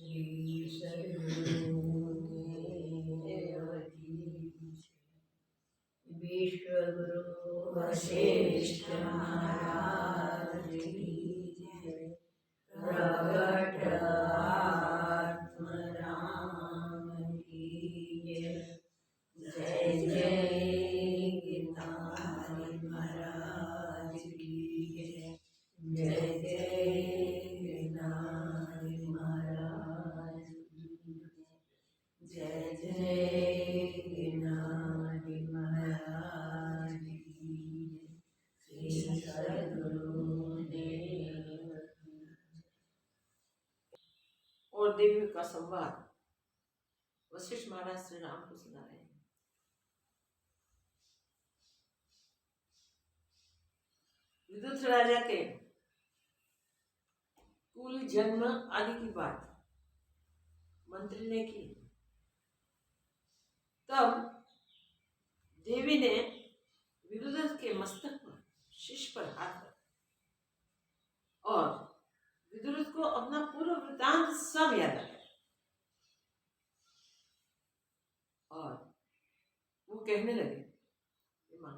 श्री सद्गुरुदेव की विश्वगुरु वशिष्ठ महाराज की जय। प्रगट आत्म राम की जय। जय जय गिरधारी महाराज की जय। जय जय गिरधारी महाराज की जय। जय जय गिरधारी महाराज की जय। श्री सद्गुरुदेव की जय। और देवी का संवाद वशिष्ठ महाराज श्री राम को सुना रहे हैं। विदुर राजा के कुल जन्म आदि की बात मंत्री ने की। तब देवी ने विदुर के मस्तक पर शीश पर हाथ रखा और विदुर को अपना पूरा वृतांत सब याद आया और वो कहने लगे, मां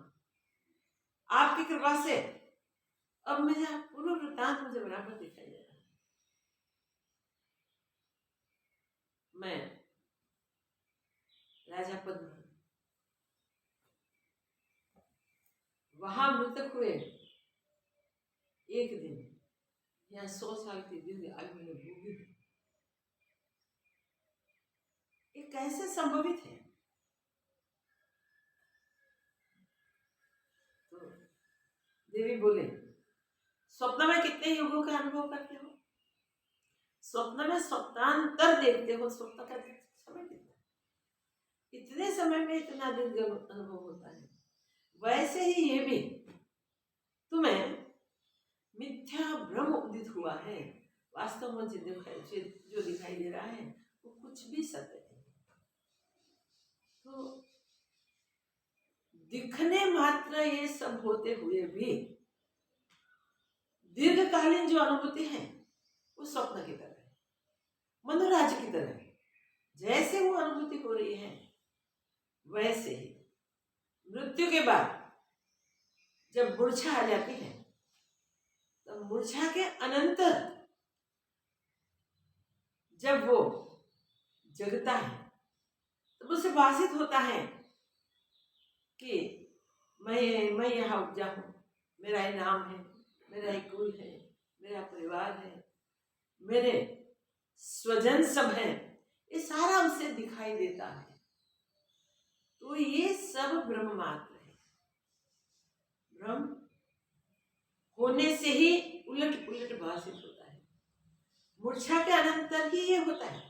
आपकी कृपा से अब मेरा पूरा वृतांत मुझे बराबर दिखाई दे रहा है। मैं राजा पद्म वहां मृतक हुए एक दिन या 100 साल की दीर्घ आयु में भोगी हूं। ये कैसे संभवित है? तो देवी बोले, स्वप्न में कितने युगों का अनुभव करते हो? स्वप्न में स्वप्नांतर देखते हो। स्वप्न का समय कितना? इतने समय में इतना दीर्घ अनुभव होता है। वैसे ही ये भी तुम्हें मिथ्या भ्रम उदित हुआ है। वास्तव में जो दिखाई दे रहा है वो कुछ भी सत्य नहीं। तो दिखने मात्र ये सब होते हुए भी दीर्घकालीन जो अनुभूति है वो स्वप्न की तरह है, मनोराज्य की तरह है। जैसे वो अनुभूति हो रही है वैसे ही मृत्यु के बाद जब मूर्छा आ जाती है तब मूर्छा के अनंतर जब वो जगता है तब उसे भासित होता है कि मैं यहाँ उपजा हूं, मेरा ये नाम है, मेरा एक कुल है, मेरा परिवार है, मेरे स्वजन सब हैं, ये सारा उसे दिखाई देता है। तो ये सब ब्रह्म मात्र है। ब्रह्म होने से ही उलट पुलट भाषित होता है। मूर्छा के अनंतर ही ये होता है।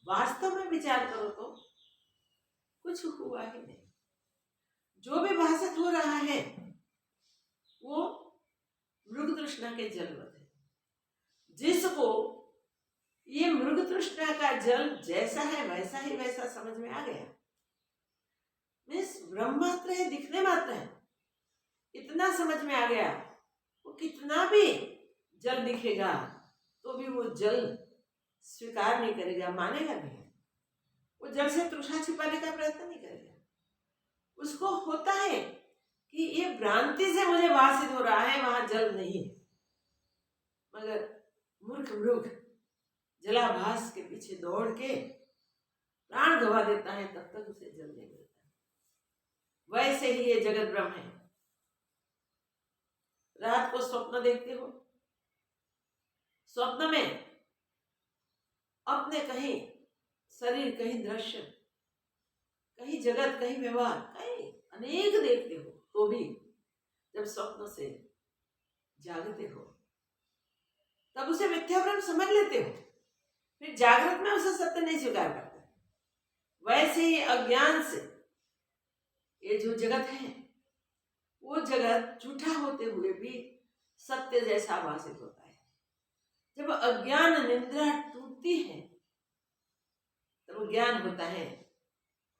वास्तव में विचार करो तो कुछ हुआ ही नहीं। जो भी भाषित हो रहा है वो मृग तृष्णा के जलवत है। जिसको ये मृग तृष्णा का जल जैसा है वैसा ही वैसा समझ में आ गया, मीन्स ब्रह्म मात्र है, दिखने मात्र है, इतना समझ में आ गया, वो कितना भी जल दिखेगा तो भी वो जल स्वीकार नहीं करेगा, मानेगा नहीं। वो जल से तृष्णा छिपाने का प्रयत्न नहीं करेगा। उसको होता है कि ये भ्रांति से मुझे भाषित हो रहा है, वहां जल नहीं है। मगर मूर्ख मृग जलाभास के पीछे दौड़ के प्राण गवा देता है, तब तक उसे जल नहीं मिलता। वैसे ही ये जगत ब्रह्म है। रात को स्वप्न देखते हो, स्वप्न में अपने कहीं शरीर, कहीं दृश्य, कहीं जगत, कहीं व्यवहार, कहीं अनेक देखते हो, तो भी जब स्वप्न से जागते हो तब उसे मिथ्या भ्रम समझ लेते हो, फिर जागृत में उसे सत्य नहीं स्वीकार करते। वैसे ही अज्ञान से ये जो जगत है वो जगत झूठा होते हुए भी सत्य जैसा भाषित होता है। जब अज्ञान निद्रा टूटती है तब ज्ञान होता है,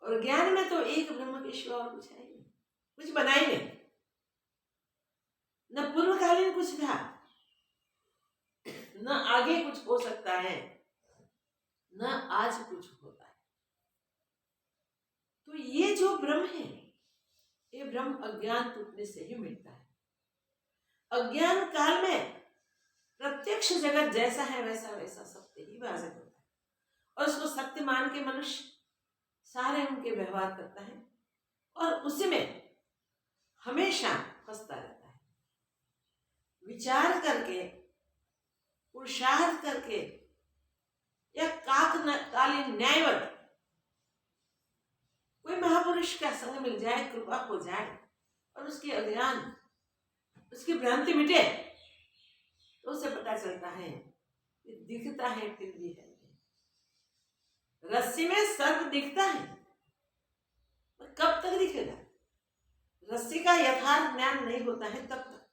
और ज्ञान में तो एक ब्रह्म के सिवा और कुछ है नहीं, कुछ बना ही नहीं। न पूर्वकालीन कुछ था, न आगे कुछ हो सकता है। न आज कुछ होता है। तो ये जो ब्रह्म है, ये ब्रह्म अज्ञान टूटने से ही मिटता है। अज्ञान काल में प्रत्यक्ष जगत जैसा है वैसा वैसा सत्य ही भाषित होता है, और उसको सत्य मान के मनुष्य सारे उनके व्यवहार करता है और उसी में हमेशा फंसता रहता है। विचार करके, पुरुषार्थ करके या कालीन न्यायवत कोई महापुरुष का संग मिल जाए, कृपा हो जाए और उसकी अज्ञान, उसकी भ्रांति मिटे, तो उसे पता चलता है कि दिखता है फिर भी है। रस्सी में सर्प दिखता है, पर कब तक दिखेगा? रस्सी का यथार्थ ज्ञान नहीं होता है तब तक।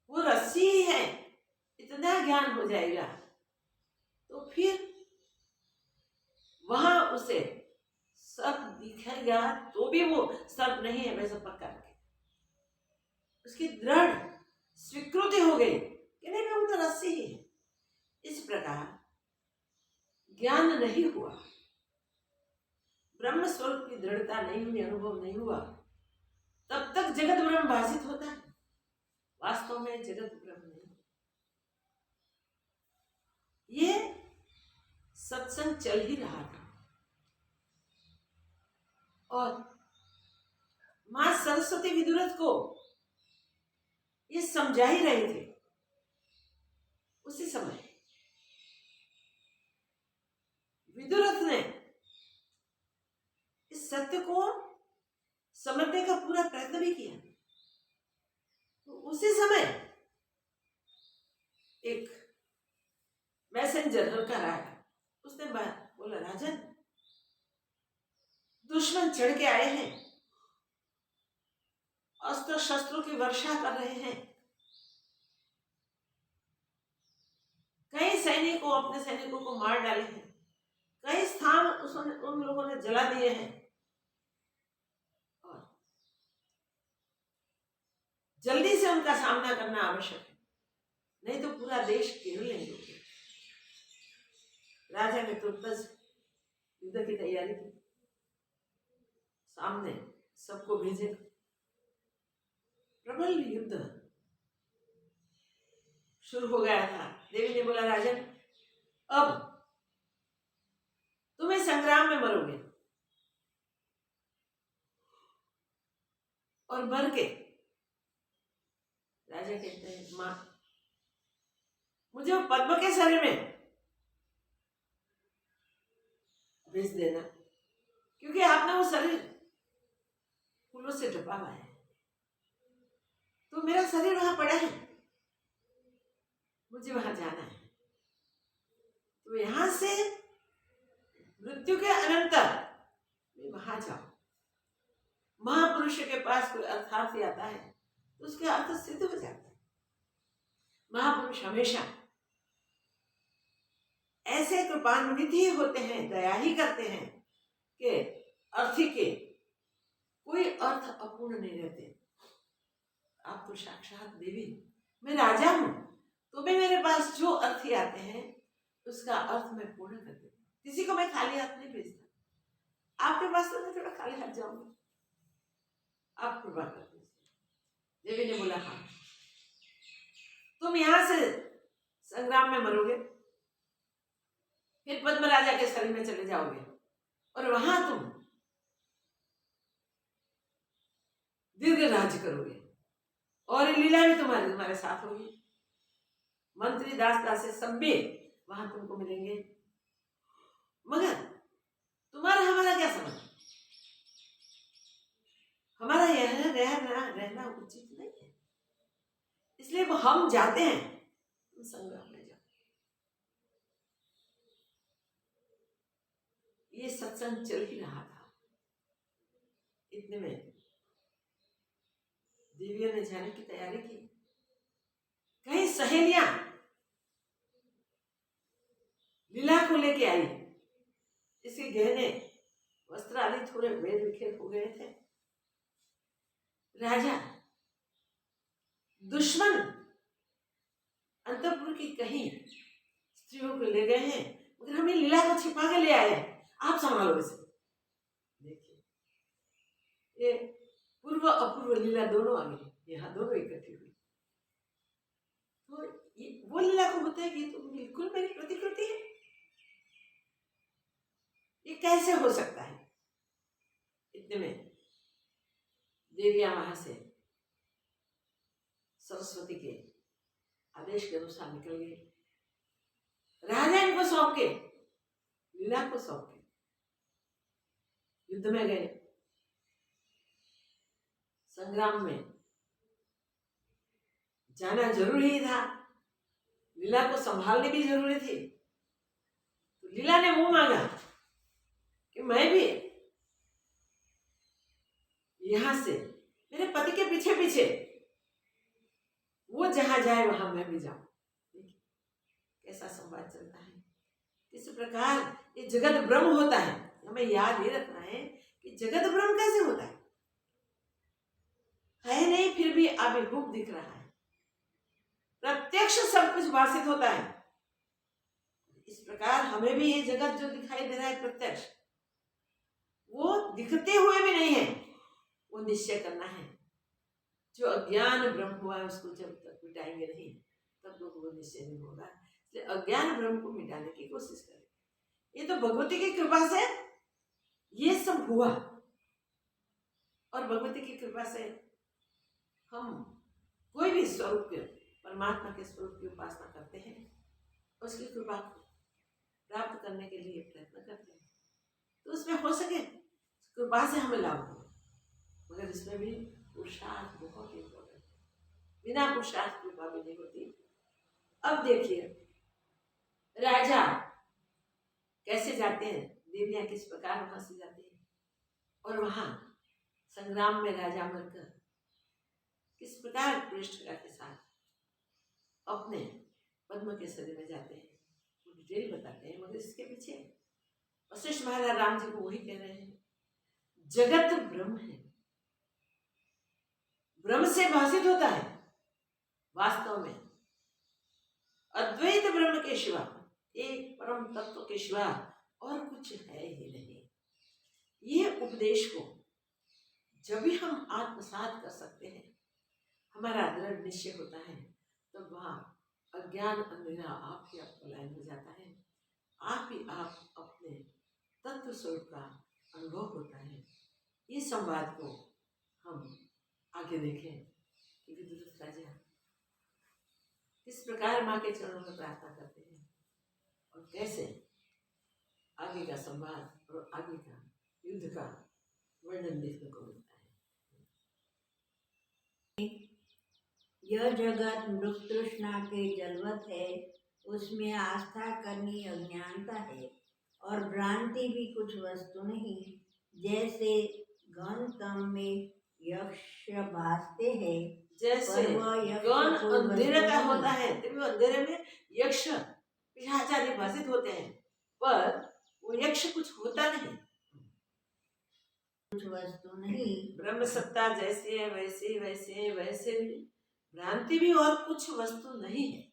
वो रस्सी ही है, इतना ज्ञान हो जाएगा तो फिर वहां उसे सर्प दिखेगा तो भी वो सर्प नहीं है वैसा पक्का रखे। उसकी दृढ़ स्वीकृति हो गई कि नहीं, वो तो रस्सी ही है। इस प्रकार ज्ञान नहीं हुआ, ब्रह्म स्वरूप की दृढ़ता नहीं हुई, अनुभव नहीं हुआ, तब तक जगत ब्रह्म भाषित होता है। वास्तव में जगत ब्रह्म नहीं। ये सत्संग चल ही रहा था और मां सरस्वती विदुरथ को ये समझा ही रहे थे। उसी समय विदुरथ ने इस सत्य को समझने का पूरा प्रयत्न भी किया। तो उसी समय एक मैसेंजर होकर आया, उसने बोला, राजन, दुश्मन चढ़ के आए हैं, अस्त्र शस्त्रों की वर्षा कर रहे हैं, कई सैनिकों, अपने सैनिकों को मार डाले हैं, कई स्थान उन लोगों ने जला दिए हैं, और जल्दी से उनका सामना करना आवश्यक है, नहीं तो पूरा देश घेर लेंगे। राजा ने तुरंत युद्ध की तैयारी की, सामने सबको भेजे। प्रबल युद्ध शुरू हो गया था। देवी ने बोला, राजन, अब तुम इस संग्राम में मरोगे, और मर के राजा कहते हैं, मां, मुझे वो पद्म के शरीर में भेज देना, क्योंकि आपने वो शरीर फूलों से ढपा हुआ है, तो मेरा शरीर वहां पड़ा है, मुझे वहां जाना है। तो यहां से मृत्यु के अनंतर वहां जाओ। महापुरुष के पास कोई अर्थार्थी आता है तो उसके अर्थ सिद्ध हो जाता है। महापुरुष हमेशा ऐसे कृपान्वित ही होते हैं, दया ही करते हैं कि अर्थी के कोई अर्थ अपूर्ण नहीं रहते। आप तो साक्षात देवी, मैं राजा हूं, तो भी मेरे पास जो अर्थी आते हैं उसका अर्थ मैं पूर्ण कर देती हूँ। किसी को मैं खाली हाथ नहीं भेजता। आपके पास तो मैं थोड़ा खाली हाथ जाऊंगी, आप कृपा कर दीजिए। देवी ने बोला, हाँ, तुम यहां से संग्राम में मरोगे, फिर पद्म राजा के शरीर में चले जाओगे, और वहां तुम दीर्घ राज्य करोगे, और लीला भी तुम्हारे साथ होगी। मंत्री, दास, दासी सब भी वहां तुमको मिलेंगे, मगर तुम्हारा हमारा क्या संबंध? हमारा यह रहना उचित नहीं है, इसलिए वो हम जाते हैं, तुम संग्राम में जाओ। ये सत्संग चल ही रहा था। इतने में देवियों ने जाने की तैयारी की। कई सहेलियां लीला को लेके आई, इसके गहने, वस्त्र आदि थोड़े वेद विखेर हो गए थे। राजा दुश्मन अंतःपुर की कहीं स्त्रियों को ले गए हैं, मगर हमें लीला को छिपा के ले आए हैं, आप संभालो इसे। देखिए, ये पूर्व अपूर्व लीला दोनों आ गई, यहाँ दोनों इकट्ठी हुई। तो वो लीला को होता है कि तो बिल्कुल मेरी प्रतिकृति है, ये कैसे हो सकता है? इतने में देवियां वहां से सरस्वती के आदेश के अनुसार निकल गए, राजा इनको सौंप के, लीला को सौंप के युद्ध में गए, संग्राम में जाना जरूरी था, लीला को संभालनी भी जरूरी थी। तो लीला ने वो मांगा कि मैं भी यहां से मेरे पति के पीछे पीछे, वो जहां जाए वहां मैं भी जाऊं। कैसा संवाद चलता है, किस प्रकार ये जगत ब्रह्म होता है। हमें याद ये रखना है कि जगत ब्रह्म कैसे होता है नहीं, फिर भी आविर्भूत दिख रहा है, प्रत्यक्ष सब कुछ भाषित होता है। इस प्रकार हमें भी ये जगत जो दिखाई दे रहा है प्रत्यक्ष, वो दिखते हुए भी नहीं है, वो निश्चय करना है। जो अज्ञान ब्रह्म हुआ है उसको जब तक मिटाएंगे नहीं तब तक वो निश्चय नहीं होगा। इसलिए अज्ञान ब्रह्म को मिटाने की कोशिश करें। ये तो भगवती की कृपा से ये सब हुआ, और भगवती की कृपा से हम कोई भी स्वरूप के, परमात्मा के स्वरूप की उपासना करते हैं, उसकी कृपा को प्राप्त करने के लिए प्रयत्न करते हैं। तो उसमें हो सके कृपा से हमें लाभ हो, मगर इसमें भी पुरुषार्थ बहुत इम्पोर्टेंट है, बिना पुरुषार्थ कृपा भी नहीं होती। अब देखिए राजा कैसे जाते हैं, देवियां किस प्रकार वहां से जाती हैं, और वहां संग्राम में राजा मरकर किस प्रकार पृष्ठका के साथ अपने पद्म के शरीर में जाते हैं, वो डिटेल बताते हैं। मगर इसके पीछे वशिष्ठ महाराज राम जी को वही कह रहे हैं, जगत ब्रह्म है, ब्रह्म से भाषित होता है। वास्तव में अद्वैत ब्रह्म के सिवा, एक परम तत्व के सिवा और कुछ है ही नहीं। ये उपदेश को जब भी हम आत्मसात कर सकते हैं, हमारा दृढ़ निश्चय होता है, तब तो वहां अज्ञान अंधेरा आप ही आप पलायन हो जाता है, आप ही आप अपने तत्व स्वरूप का अनुभव होता है। इस संवाद को हम आगे देखें कि विदुरथ राजा किस प्रकार माँ के चरणों में प्रार्थना करते हैं, और कैसे आगे का संवाद और आगे का युद्ध का वर्णन देखने को मिलता है। यह जगत मृग तृष्णा के जलवत है, उसमें आस्था करनी अज्ञानता है, और भ्रांति भी कुछ वस्तु नहीं। जैसे घन तम में यक्ष भासते हैं, जैसे गण अंधेरे का होता है, तभी अंधेरे में यक्ष पिशाचारी भाषित होते हैं, पर वो यक्ष कुछ होता नहीं, कुछ वस्तु नहीं। ब्रह्म सत्ता जैसे है वैसे वैसे वैसे भ्रांति भी और कुछ वस्तु नहीं है।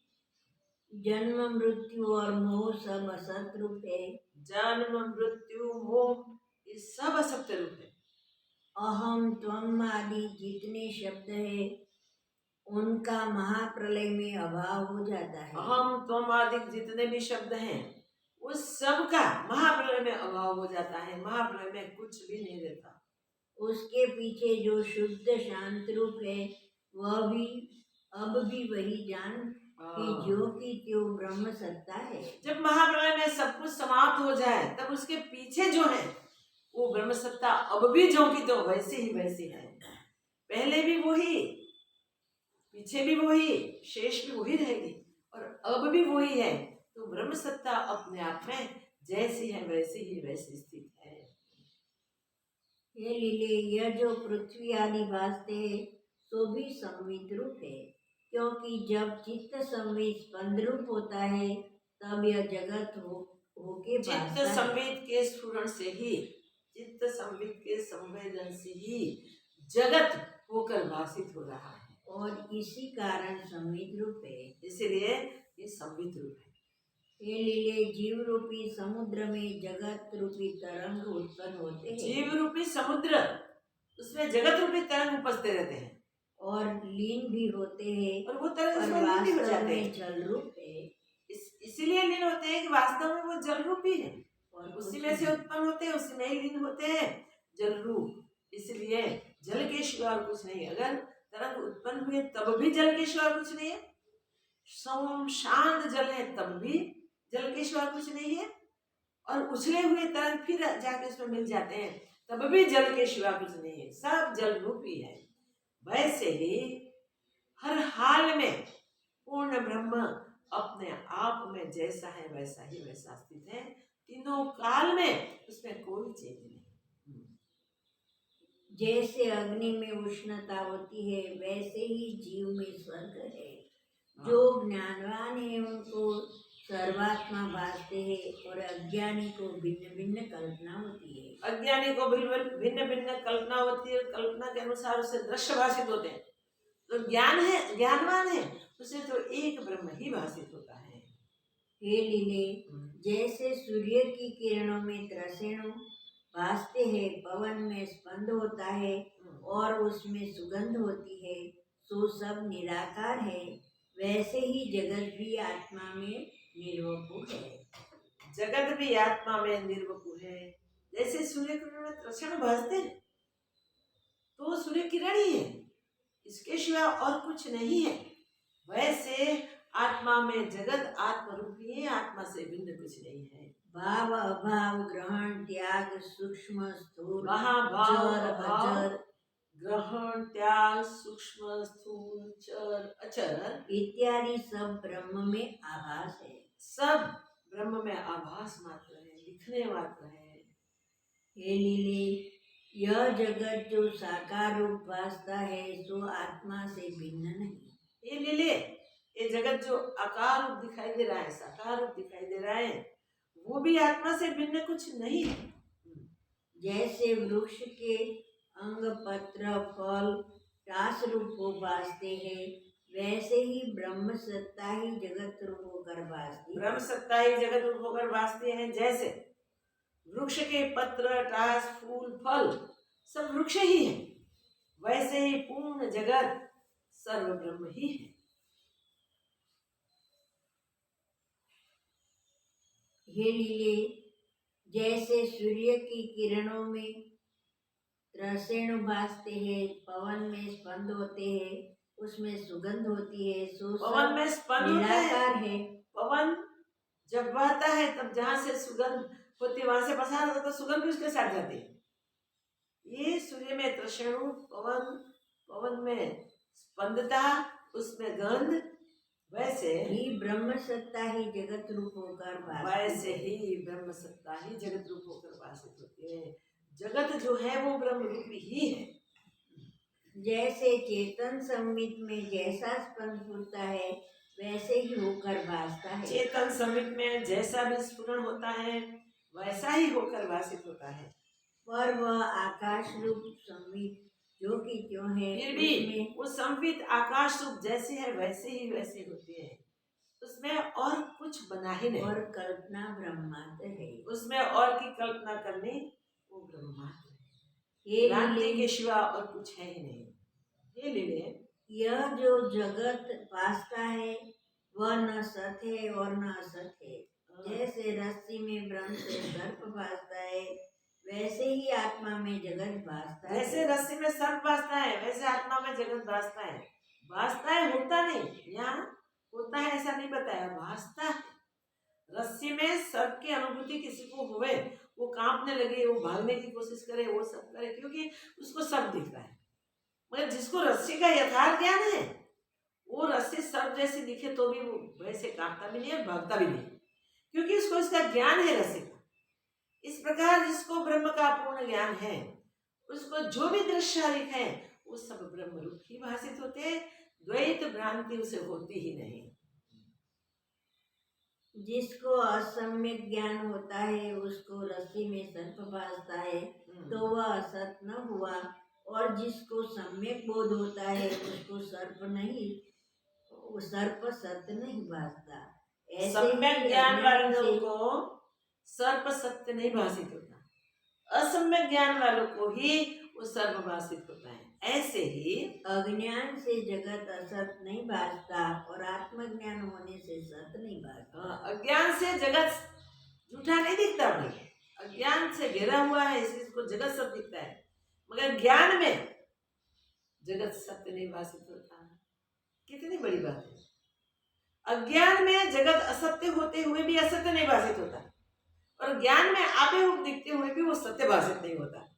जन्म मृत्यु और मोह सब असत रूप है। जन्म मृत्यु मोह ये सब असत्य रूप है। अहम त्वम आदि जितने शब्द है उनका महाप्रलय में अभाव हो जाता है। अहम त्वम आदि जितने भी शब्द हैं उस सब का महाप्रलय में अभाव हो जाता है, महाप्रलय में कुछ भी नहीं रहता। उसके पीछे जो शुद्ध शांत रूप है वह भी अब भी वही जान कि जो की त्यो ब्रह्म सत्ता है। जब महाप्रलय में सब कुछ समाप्त हो जाए तब उसके पीछे जो है वो ब्रह्म सत्ता अब भी जो की तो वैसे ही वैसे है, पहले भी वही, पीछे भी वही, शेष भी वही रहेगी और अब भी वही है। तो ब्रह्म सत्ता अपने आप में जैसी है वैसी ही वैसी स्थित है। ये लीले यह जो पृथ्वी आदि भासते सो भी संवित रूप है, क्योंकि जब चित्त संवित स्पंद रूप होता है तब यह जगत होके चित्त संवित के स्फुरण से ही, चित्त संवित के संवेदन से ही जगत होकर भाषित हो रहा है, और इसी कारण संवित रूप है, इसलिए ये संवित रूप है। ये लीले जीव रूपी समुद्र में जगत रूपी तरंग उत्पन्न होते हैं जीव रूपी समुद्र, उसमें जगत रूपी तरंग उपजते रहते हैं और लीन भी होते हैं और वो तरंग और उसमें लीन भी हो वास्तव जाते में हैं। जल रूप है इसीलिए लीन होते हैं कि वास्तव में वो जल रूपी है, और उसी कुछ में से नहीं। उत्पन्न होते हैं, उसी में ही लीन होते हैं, जल रूप। इसलिए जल के सिवा और कुछ नहीं। अगर तरंग उत्पन्न हुए तब भी जल के सिवा कुछ नहीं है, सम शांत जल है तब भी जल के सिवा कुछ नहीं है, और उछले हुए तरंग फिर जाके उसमें मिल जाते हैं तब भी जल के सिवा कुछ नहीं है, सब जल रूपी है। वैसे ही हर हाल में पूर्ण ब्रह्म अपने आप में जैसा है वैसा ही वैसा स्थित है, तीनों काल में उसमें कोई चेंज नहीं। जैसे अग्नि में उष्णता होती है वैसे ही जीव में स्वर्ग है। जो ज्ञानवान है उनको सर्वात्मा भासते हैं और अज्ञानी को भिन्न भिन्न कल्पना होती है। अज्ञानी को भिन्न भिन्न कल्पना होती है, कल्पना के अनुसार उसे दृश्य भाषित होते हैं। तो ज्ञान है, ज्ञानवान है, उसे तो एक ब्रह्म ही भाषित होता है। हे लीले, जैसे सूर्य की किरणों में त्रसेणु भासते हैं, पवन में स्पंद होता है और उसमें सुगंध होती है, सो सब निराकार है, वैसे ही जगत भी आत्मा में निर्वपुर है। जगत भी आत्मा में निर्वपुर है। जैसे सूर्य किरण में त्रषण भासते हैं तो वो सूर्य किरण ही है, इसके सिवा और कुछ नहीं है। वैसे आत्मा में जगत आत्मरूपी है, आत्मा से भिन्न कुछ नहीं है। भाव अभाव ग्रहण त्याग सूक्ष्म स्थूल महाभाव जर अभाव अजर ग्रहण त्याग सूक्ष्म स्थूल चर अचर इत्यादि सब ब्रह्म में आभास है। सब ब्रह्म में आभास मात्र है, दिखने मात्र है। हे लीले, यह जगत जो साकार रूप भासता है सो आत्मा से भिन्न नहीं। ये लीले, ये जगत जो आकार रूप दिखाई दे रहा है, साकार रूप दिखाई दे रहा है, वो भी आत्मा से भिन्न कुछ नहीं है। जैसे वृक्ष के अंग पत्र फल रास रूप हो भासते हैं, वैसे ही ब्रह्म सत्ता ही जगत रूप होकर भासती है। ब्रह्म सत्ता ही जगत रूप होकर भासते हैं। जैसे वृक्ष के पत्र टास फूल फल सब वृक्ष ही है, वैसे ही पूर्ण जगत सर्व ब्रह्म ही है। हे लीले, जैसे सूर्य की किरणों में त्रसेणु भासते हैं, पवन में स्पंद होते हैं, उसमें सुगंध होती है, सो पवन में स्पंद होता है। निराकार है। पवन जब बहता है तब जहां से सुगंध होती है वहां से पसार होता तो सुगंध भी उसके साथ जाती है। ये सूर्य में त्रषणु, पवन में स्पंदता, उसमें गंध, वैसे ही ब्रह्म सत्ता ही जगत रूप होकर भासती है। वैसे ही ब्रह्म सत्ता ही जगत रूप होकर भाषित होती है। जगत जो है वो ब्रह्म रूपी ही है। जैसे चेतन संवित में जैसा स्पंद फूटता है वैसे ही होकर भासता है। चेतन संवित में जैसा भी स्फुरण होता है वैसा ही होकर भाषित होता है। पर वह आकाश रूप संवित जो कि त्यों है, फिर भी उसमें वो संवित आकाश रूप जैसे है वैसे ही वैसे होते हैं, उसमें और कुछ बना ही नहीं। और कल्पना ब्रह्मांड है, उसमें और की कल्पना करनी वो ब्रह्मांड है। ये भ्रांति लीले, के सिवा और कुछ है ही नहीं। ये लीले, यह जो जगत भासता है वह न सत है और न असत है। जैसे रस्सी में ब्रह्म से सर्प भासता है वैसे ही आत्मा में जगत भासता है। जैसे रस्सी में सर्प भासता है वैसे आत्मा में जगत भासता है। भासता है, होता नहीं। यहाँ होता है ऐसा नहीं बताया, भासता है। रस्सी में सर्प की अनुभूति किसी को हुए, वो कांपने लगे, वो भागने की कोशिश करे, वो सब करे, क्योंकि उसको सब दिख रहा है। मगर जिसको रस्सी का यथार्थ ज्ञान है वो रस्सी सर्प जैसी दिखे तो भी वो वैसे कांपता भी नहीं है, भागता भी नहीं, क्योंकि उसको इसका ज्ञान है रस्सी का। इस प्रकार जिसको ब्रह्म का पूर्ण ज्ञान है उसको जो भी दृश्य दिखे वो सब ब्रह्म रूप ही भाषित होते हैं। द्वैत भ्रांति उसे होती ही नहीं। जिसको असम्यक ज्ञान होता है उसको रस्सी में सर्प भासता है तो वह असत न हुआ, और जिसको सम्यक बोध होता है उसको सर्प सत नहीं भासता। ऐसे सम्यक ही ज्ञान अज्ञान वालों से को सर्प सत्य नहीं भाषित होता, असम्यक ज्ञान वालों को ही वो सर्प भाषित होता है। ऐसे ही अज्ञान से जगत असत नहीं भासता और आत्मज्ञान होने से सत नहीं भासता। अज्ञान से जगत झूठा नहीं दिखता भाई, अज्ञान से घिरा हुआ है इसलिए इसको जगत सब दिखता है, मगर ज्ञान में जगत सत्य नहीं भाषित होता। कितनी बड़ी बात है। अज्ञान में जगत असत्य होते हुए भी असत्य नहीं भाषित होता, और ज्ञान में आबेहूब दिखते हुए भी वो सत्य भाषित नहीं होता।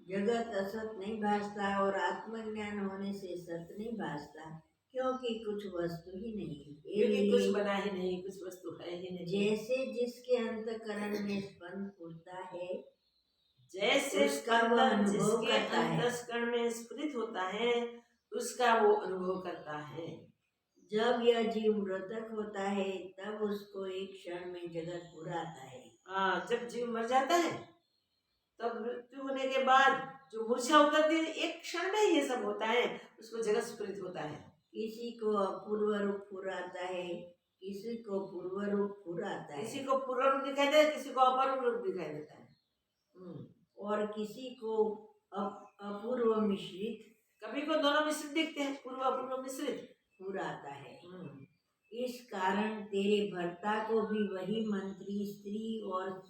जगत असत नहीं भासता और आत्मज्ञान होने से सत नहीं भासता, क्योंकि कुछ वस्तु ही नहीं है। क्योंकि कुछ बना ही नहीं, कुछ वस्तु है ही नहीं। जैसे जिसके अंतःकरण में स्पंद फूटता है, जैसे उसका वो स्पंदन अनुभव जिसके करता है। अंतःकरण में स्फुरित होता है उसका वो अनुभव करता है। जब यह जीव मृतक होता है तब उसको एक क्षण में जगत बुराता है। हाँ, जब जीव मर जाता है तब मृत्यु होने के बाद जो मूर्छा उतरती है एक क्षण में ये सब होता है, उसको जगत स्फुरित होता है। किसी को अपूर्व रूप फुराता है, किसी को पूर्व रूप फुराता है, किसी को पूर्व रूप दिखाई देता है, किसी को अपूर्व रूप दिखाई देता है। और किसी को अपूर्व मिश्रित, कभी को दोनों मिश्रित दिखते हैं, पूर्व अपूर्व मिश्रित फुराता है। इस कारण तेरे भर्ता को भी वही मंत्री स्त्री और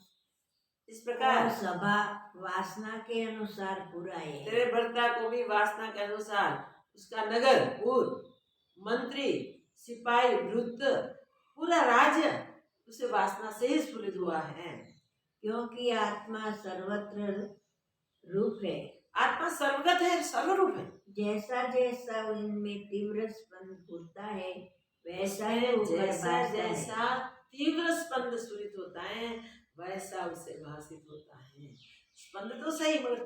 इस प्रकार सभा वासना के अनुसार पुराए। तेरे भर्ता को भी वासना के अनुसार उसका नगर, पुर, मंत्री, सिपाही, वृत्त, पूरा राज्य उसे वासना से ही स्फुरित हुआ है। क्योंकि आत्मा सर्वत्र रूप है, आत्मा सर्वगत है, सर्वरूप है। जैसा जैसा उनमें तीव्र स्पंद फूटता है वैसा ही जैसा जैसा तीव्र स्पंद स्फुरित होता है वैसा उसे भाषित होता है। स्पंद तो सही, मगर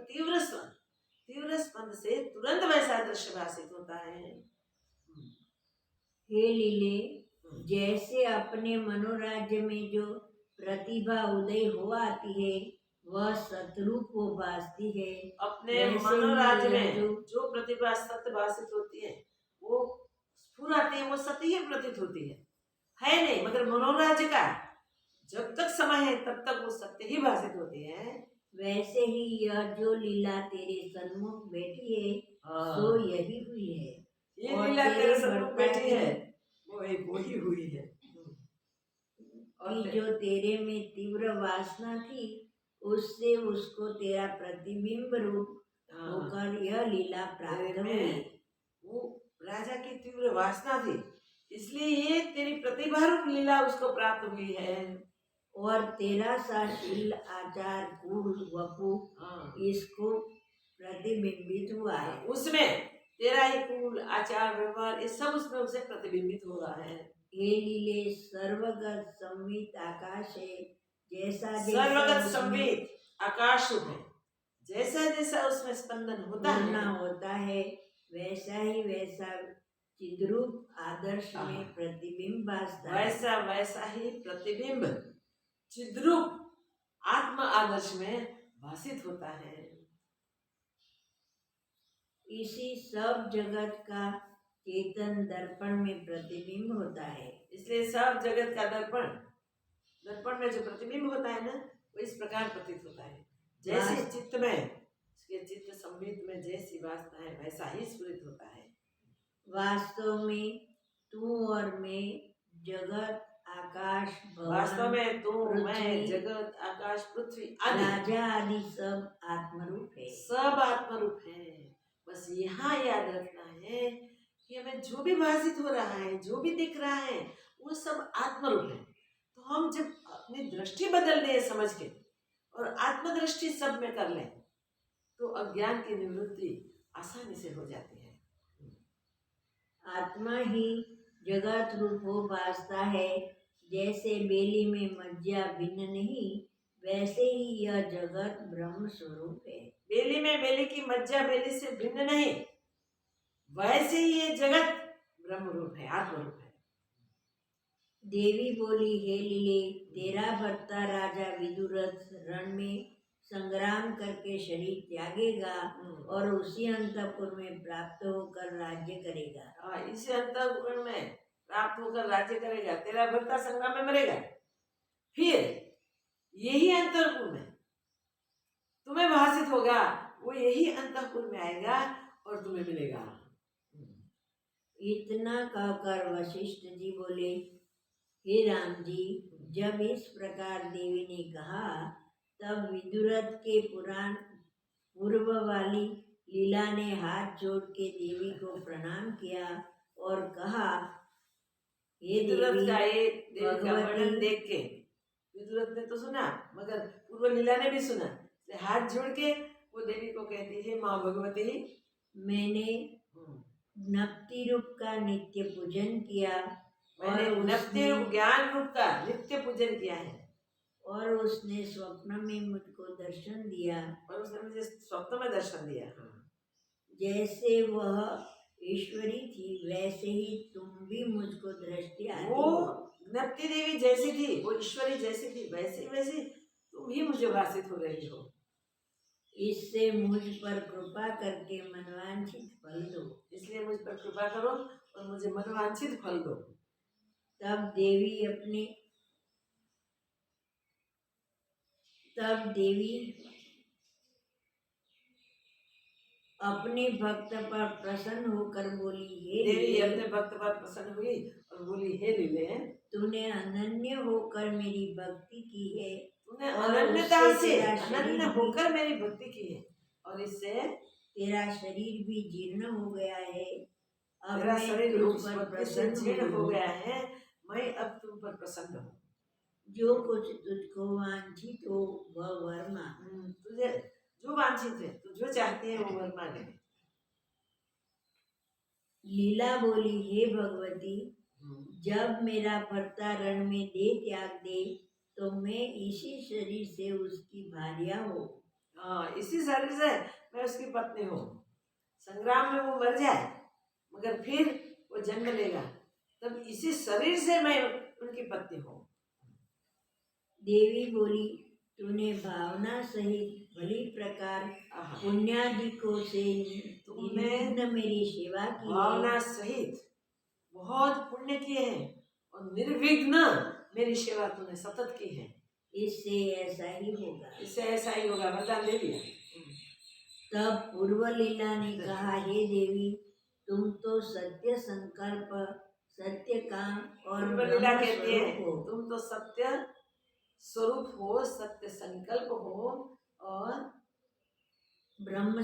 तीव्र स्पंद से तुरंत वैसा दृश्य भाषित होता है। हे लीले, जैसे अपने मनोराज्य में जो प्रतिभा उदय हो आती है वह सतरूप हो भासती है, अपने मनोराज्य में जो प्रतिभा सत्य भाषित होती है वो स्फुराती है, वो सत्य ही प्रतीत होती है नहीं, मगर मनोराज्य का जब तक समय है तब तक वो सत्य ही भाषित होती है। वैसे ही यह जो लीला तेरे सन्मुख बैठी है सो यही हुई है। ये लीला तेरे सन्मुख बैठी है वो एक वही हुई है। कि जो तेरे में तीव्र वासना थी उससे उसको तेरा प्रतिबिंब रूप होकर यह लीला प्राप्त हुई। वो राजा की तीव्र वासना थी इसलिए ये तेरी प्रतिभा रूप लीला उसको प्राप्त हुई है। और तेरा सा शील आचार कुल वपु इसको प्रतिबिंबित हुआ है। उसमें तेरा ही कुल आचार व्यवहार ये सब उसमें उसे प्रतिबिंबित हो रहा है। हे लीले सर्वगत संवित आकाश है, जैसा सर्वगत संवित आकाश है, जैसा जैसा उसमें स्पंदन होता है वैसा ही वैसा चिद्रूप आदर्श में प्रतिबिंब भासता है। वैसा वैसा ही प्रतिबिंब चिद्रूप आत्म आदर्श में भाषित होता है। इसी सब जगत का चेतन दर्पण में प्रतिबिंब होता है। इसलिए सब जगत का दर्पण में जो प्रतिबिंब होता है ना वो इस प्रकार प्रतीत होता है। जैसे चित्त में उसके चित्त संबित में जैसी वासना है वैसा ही स्फुरित होता है। वास्तव में तू और मैं जगत आकाश वास्तव में तू मैं जगत आकाश पृथ्वी राजा आदि सब आत्मरूप है। सब आत्मरूप है। बस यहाँ याद रखना है कि हमें जो भी भाषित हो रहा है जो भी दिख रहा है वो सब आत्मरूप है। तो हम जब अपनी दृष्टि बदल दें समझ के और आत्मदृष्टि सब में कर लें तो अज्ञान की निवृत्ति आसानी से हो जाती है। आत्मा ही जगत रूप हो भासता है, जैसे बेली में मज्जा भिन्न नहीं वैसे ही यह जगत ब्रह्म स्वरूप है। बेली में बेली की मज्जा बेली से भिन्न नहीं वैसे ही ये जगत ब्रह्म रूप है, आत्मरूप है। देवी बोली, हे लीले, तेरा भर्ता राजा विदुरथ रण में संग्राम करके शरीर त्यागेगा और उसी अंतःपुर में प्राप्त होकर राज्य करेगा। इसी अंतःपुर में प्राप्त होकर राज्य करेगा, तेरा भर्ता संग्राम में मरेगा, फिर यही अंतरपुर में तुम्हें भाषित होगा, वो यही अंतरपुर में आएगा और तुम्हें मिलेगा। इतना कहकर वशिष्ठ जी बोले, हे राम जी, जब इस प्रकार देवी ने कहा तब विदुरथ के पुराण पूर्व वाली लीला ने हाथ जोड़ के देवी को प्रणाम किया और कहा, हे विदुरथ देवी का ये देवी का भगवती, वर्णन देख के विदुरथ ने तो सुना मगर पूर्व लीला ने भी सुना, इसलिए हाथ जोड़ के वो देवी को कहती है, माँ भगवती, मैंने नप्ति रूप का नित्य पूजन किया मैंने नप्ति रूप ज्ञान रूप का नित्य पूजन किया है और उसने स्वप्न में मुझको दर्शन दिया, और उसने मुझे स्वप्न में दर्शन दिया। जैसे वह ईश्वरी थी वैसे ही तुम भी मुझको दृष्टि आती वो हो। नप्ति देवी जैसी थी, वो ईश्वरी जैसी थी, वैसे वैसे तुम भी मुझे भाषित हो रही हो। इससे मुझ पर कृपा करके मनवांछित फल दो। इसलिए मुझ पर कृपा करो और मुझे मनवांछित फल दो। तब देवी अपने भक्त पर प्रसन्न होकर बोली, हे देवी लीले, अपने भक्त पर प्रसन्न हुई और बोली, हे लीले, तूने अनन्य होकर मेरी भक्ति की है, तूने और अनन्यता उससे से तेरा शरीर अनन्य भी- होकर मेरी भक्ति की है और इससे तेरा शरीर भी जीर्ण हो गया है। अब तेरा मैं शरीर तुझ उस पर भक्ति से प्रसन्न जीर्ण हो हूँ। गया है, मैं अब तुम पर प्रसन्न हूँ। जो कुछ तुझको वांछित हो वह वर मांग। तुझे जो वांछित है, तू जो चाहती है वो वर मांगे। लीला बोली, हे भगवती, जब मेरा भर्ता रण में देह त्याग दे तो मैं इसी शरीर से उसकी भार्या हो। इसी शरीर से मैं उसकी पत्नी हूँ। संग्राम में वो मर जाए मगर फिर वो जन्म लेगा, तब इसी शरीर से मैं उनकी पत्नी हूँ। देवी बोली, तूने भावना सहित भली प्रकार पुण्यादिकों से निर्विघ्न मेरी सेवा की है। भावना सहित बहुत पुण्य किए हैं और निर्विघ्न मेरी सेवा तूने सतत की है। इससे ऐसा ही होगा। इससे ऐसा ही होगा, वरदान दे दिया। तब पूर्व लीला ने कहा, हे देवी, तुम तो सत्य संकल्प, सत्य काम और पूर्व लीला ब्रह्म कहती है, स्वरूप हो। तुम तो सत्य स्वरूप हो, सत्य संकल्प हो और ब्रह्म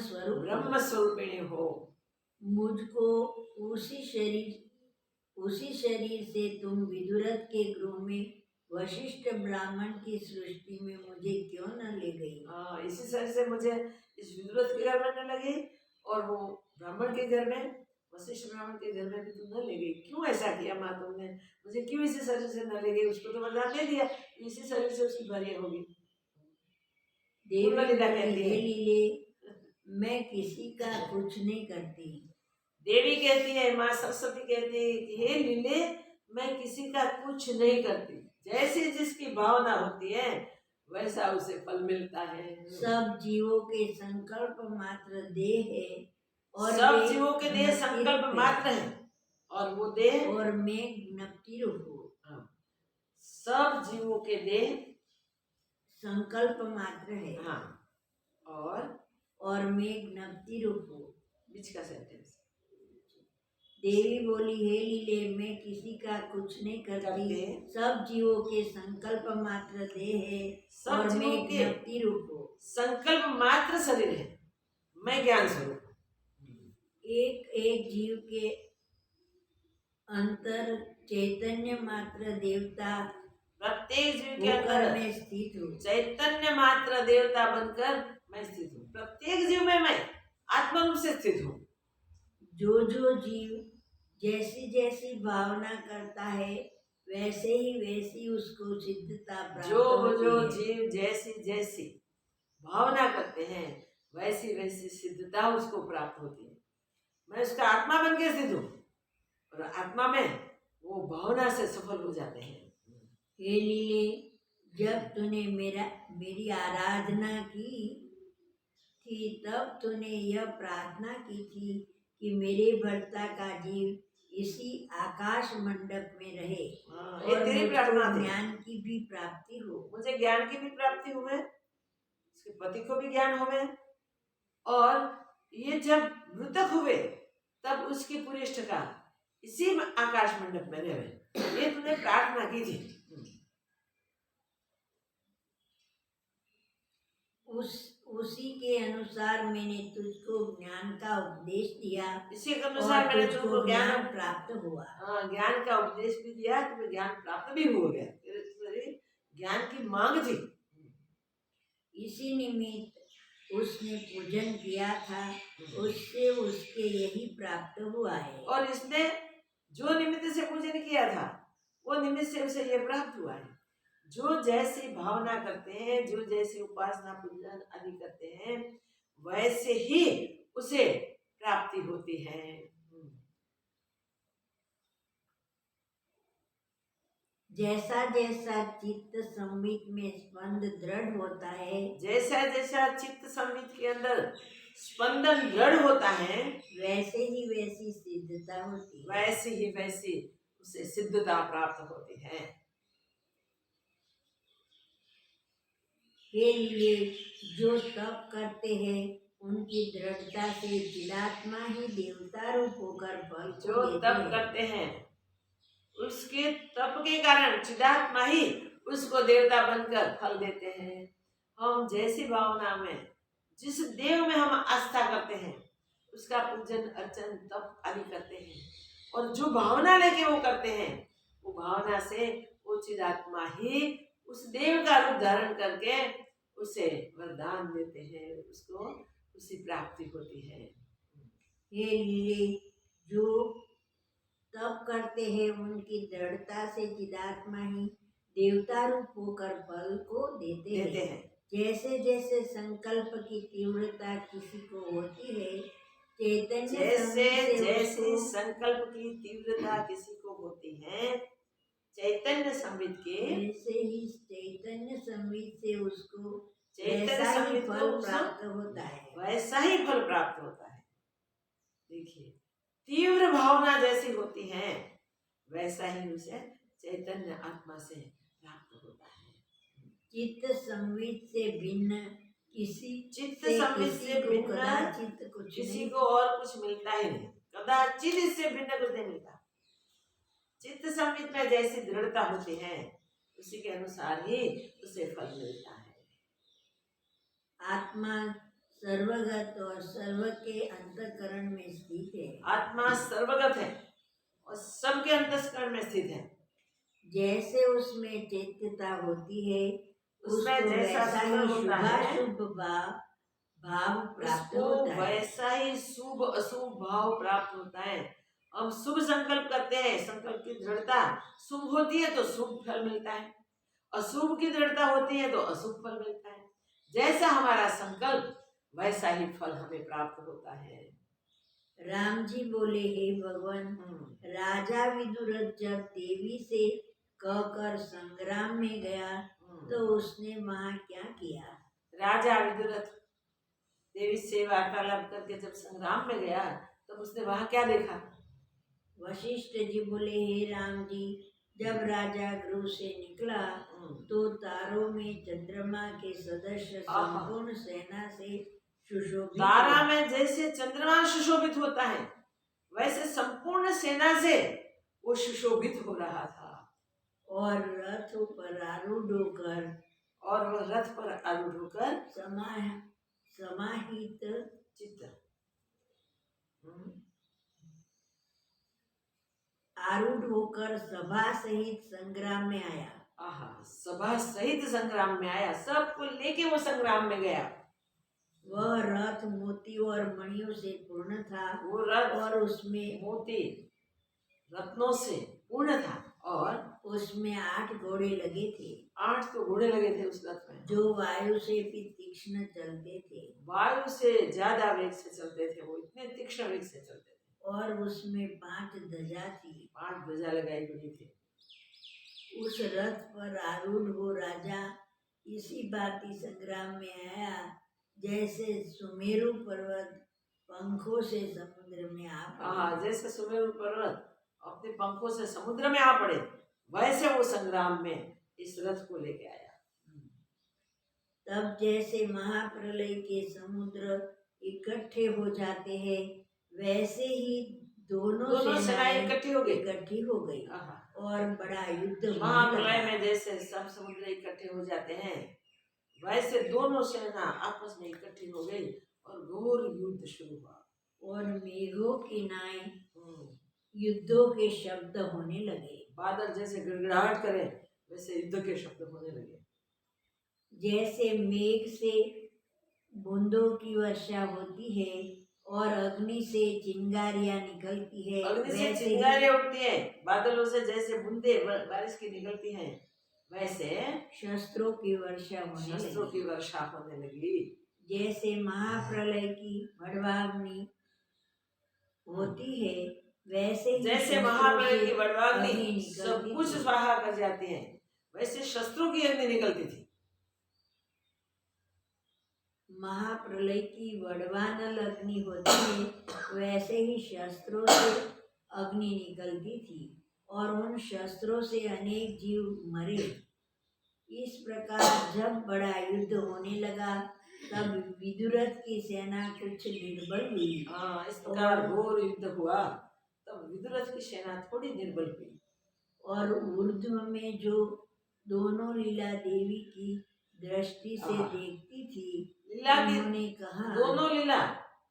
स्वरूपिणी हो। मुझको उसी शरीर से तुम विदुरथ के गृह में वशिष्ठ ब्राह्मण की सृष्टि में मुझे क्यों न ले गई। इसी शरीर से मुझे इस विदुरथ के घर में न लगी और वो ब्राह्मण के घर में, वशिष्ठ ब्राह्मण के घर में भी तुम न ले गई। क्यों ऐसा किया माँ तुमने? मुझे क्यों इसी शरीर से न ले गई? उसको तो वरदान दे दिया, इसी शरीर से उसकी भार्या होगी। देवी कहती है, लीले, मैं किसी का कुछ नहीं करती। देवी कहती है, माँ सरस्वती कहती है कि हे लीले, मैं किसी का कुछ नहीं करती। जैसे जिसकी भावना होती है वैसा उसे फल मिलता है। सब जीवों के संकल्प मात्र देह है और सब जीवों के देह संकल्प मात्र है और वो देह और मैं ज्ञप्ति रूप हूँ। सब जीवों के देह संकल्प मात्र है। और मैं ज्ञप्ति रूप हूँ। बीच का सेंटेंस। देवी बोली, हे लीले, मैं किसी का कुछ नहीं करती। सब जीवों के संकल्प मात्र देह है और मैं ज्ञप्ति रूप हूँ। संकल्प मात्र शरीर है, मैं ज्ञान स्वरूप। एक एक जीव के अंतर चैतन्य मात्र देवता, प्रत्येक जीव के अंदर मैं स्थित हूँ। चैतन्य मात्र देवता बनकर मैं स्थित हूँ। प्रत्येक जीव में मैं आत्मा रूप से स्थित हूँ। जो जो जीव जैसी जैसी भावना करता है वैसी उसको सिद्धता प्राप्त होती है। जो जीव जैसी जैसी भावना करते हैं वैसी वैसी सिद्धता उसको प्राप्त होती है। मैं उसका आत्मा बन के स्थित हूँ और आत्मा में वो भावना से सफल हो जाते हैं। हे लीले, जब तूने मेरी आराधना की थी तब तूने यह प्रार्थना की थी कि मेरे भर्ता का जीव इसी आकाश मंडप में रहे ये और तेरी मुझको प्रार्थना थी। ज्ञान की भी प्राप्ति हो। मुझे ज्ञान की भी प्राप्ति हुए, उसके पति को भी ज्ञान हुए, और ये जब मृतक हुए तब उसकी पूरी इष्टता इसी आकाश मंडप में रहे। ये तूने प्रार्थना की थी। उसी के अनुसार मैंने तुझको ज्ञान का उपदेश दिया इसी के और अनुसार मैंने तुझको तुमको ज्ञान प्राप्त हुआ। ज्ञान का उपदेश भी दिया, तुम्हें ज्ञान प्राप्त भी हो गया। तेरी ज्ञान की मांग थी। इसी निमित्त उसने पूजन किया था, उससे उसके यही प्राप्त हुआ है। और इसने जो निमित्त से पूजन किया था वो निमित्त से उसे ये प्राप्त हुआ है। जो जैसी भावना करते हैं, जो जैसी उपासना पूजन आदि करते हैं, वैसे ही उसे प्राप्ति होती है। जैसा जैसा चित्त संवित में स्पंद दृढ़ होता है, जैसा जैसा चित्त संवित के अंदर स्पंदन दृढ़ होता है, वैसे ही वैसी सिद्धता होती है। वैसी ही वैसी उसे सिद्धता प्राप्त होती है। के लिए जो तप करते हैं उनकी दृढ़ता से चिदात्मा ही देवता रूप होकर फल को जो देते तप हैं। करते हैं उसके तप के कारण चिदात्मा ही उसको देवता बनकर फल देते हैं। हम जैसी भावना में जिस देव में हम आस्था करते हैं उसका पूजन अर्चन तप आदि करते हैं, और जो भावना लेके वो करते हैं वो भावना से वो चिदात्मा ही उस देव का रूप धारण करके उसे वरदान देते हैं, उसको उसी प्राप्ति होती है। हे लीले, जो तप करते हैं उनकी दृढ़ता से चिदात्मा ही देवता रूप होकर फल को देते हैं। जैसे जैसे संकल्प की तीव्रता किसी को होती है, चैतन्य जैसे जैसे उसको संकल्प की तीव्रता किसी को होती है, चैतन्य संवित के जैसे ही चैतन्य संवित से उसको चैतन्य वैसा ही संवित फल को प्राप्त होता है। वैसा ही फल प्राप्त होता है। देखिए, तीव्र भावना जैसी होती है वैसा ही उसे चैतन्य आत्मा से प्राप्त होता है। चित्त संवित से भिन्न किसी चित्त से संवित किसी से को भिन्न कदाचित कुछ किसी नहीं। को और कुछ मिलता ही नहीं, कदाचित इससे भिन्न कुछ नहीं मिलता। चित्त संवित में जैसी दृढ़ता होती है उसी के अनुसार ही उसे फल मिलता है। आत्मा सर्वगत और सर्व के अंतःकरण में स्थित है। आत्मा सर्वगत है और सबके अंतःकरण में स्थित है। जैसे उसमें चैत्यता होती है उसमें उसको जैसा वैसा ही सुंदर होता है, शुभाशुभ भाव प्राप्त उसको होता है। वैसा ही शुभ अशुभ भाव प्राप्त होता है। हम शुभ संकल्प करते हैं, संकल्प की दृढ़ता शुभ होती है तो शुभ फल मिलता है, अशुभ की दृढ़ता होती है तो अशुभ फल मिलता है। जैसा हमारा संकल्प वैसा ही फल हमें प्राप्त होता है। राम जी बोले, हे भगवान, राजा विदुर जब देवी से कहकर संग्राम में गया तो उसने वहाँ क्या किया? राजा विदुरथ देवी से वार्तालाप करके जब संग्राम में गया तब उसने वहाँ क्या देखा? वशिष्ठ जी बोले, हे राम जी, जब राजा गृह से निकला तो तारों में चंद्रमा के सदस्य संपूर्ण सेना से सुशोभित। तारा में जैसे चंद्रमा सुशोभित होता है वैसे संपूर्ण सेना से वो सुशोभित हो रहा था। और रथ पर आरूढ़ होकर समाहित चित्त आरूढ़ होकर सभा सहित संग्राम में आया। सभा सहित संग्राम में आया, सबको लेके वो संग्राम में गया। वह रथ मोती और मणियों से पूर्ण था। वो रथ और उसमें मोती रत्नों से पूर्ण था और उसमें 8 घोड़े लगे थे। 8 तो घोड़े लगे थे उस रथ में, जो वायु से भी तीक्ष्ण चलते थे। वायु से ज्यादा वेग से चलते थे, वो इतने तीक्ष्ण वेग से चलते थे। और उसमें 5 ध्वजा थी। 5 ध्वजा लगाई हुई थी। उस रथ पर आरूढ़ हो राजा इसी भांति संग्राम में आया जैसे सुमेरु पर्वत पंखों से समुद्र में आ पड़ा। जैसे सुमेरु पर्वत अपने पंखों से समुद्र में आ पड़े, वैसे वो संग्राम में इस रथ को लेके आया। तब जैसे महाप्रलय के समुद्र इकट्ठे हो जाते हैं, वैसे ही दोनों सेनाएं सेनाएं इकट्ठी हो गई और बड़ा युद्ध होने महाप्रलय लगा। में जैसे सब समुद्र इकट्ठे हो जाते हैं, वैसे दोनों सेना आपस में इकट्ठी हो गई और घोर युद्ध शुरू हुआ। और मेघों की नाई युद्धों के शब्द होने लगे। बादल जैसे गिड़गिड़ाहट करे, वैसे युद्ध के शब्द होने लगे। जैसे मेघ से बूंदों की वर्षा होती है और अग्नि से चिंगारियां निकलती है, अग्नि से वैसे चिंगारियां उठती है, बादलों से जैसे बूंदे बारिश की निकलती हैं, वैसे शस्त्रों की वर्षा होने लगी। जैसे महाप्रलय की भड़वाग्नि होती है, वैसे ही जैसे महाप्रलय की भड़वाग्नि सब कुछ स्वाहा कर जाती है, वैसे शस्त्रों की अग्नि निकलती थी। महाप्रलय की वड़वानल अग्नि होती है, वैसे ही शस्त्रों से अग्नि निकलती थी और उन शस्त्रों से अनेक जीव मरे। इस प्रकार जब बड़ा युद्ध होने लगा, तब विदुरथ की सेना कुछ निर्बल हुई। इस प्रकार घोर युद्ध हुआ, तब विदुरथ की सेना थोड़ी निर्बल हुई। और ऊर्ध्व में जो दोनों लीला देवी की दृष्टि से देखती थी, उन्होंने कहा, दोनों लीला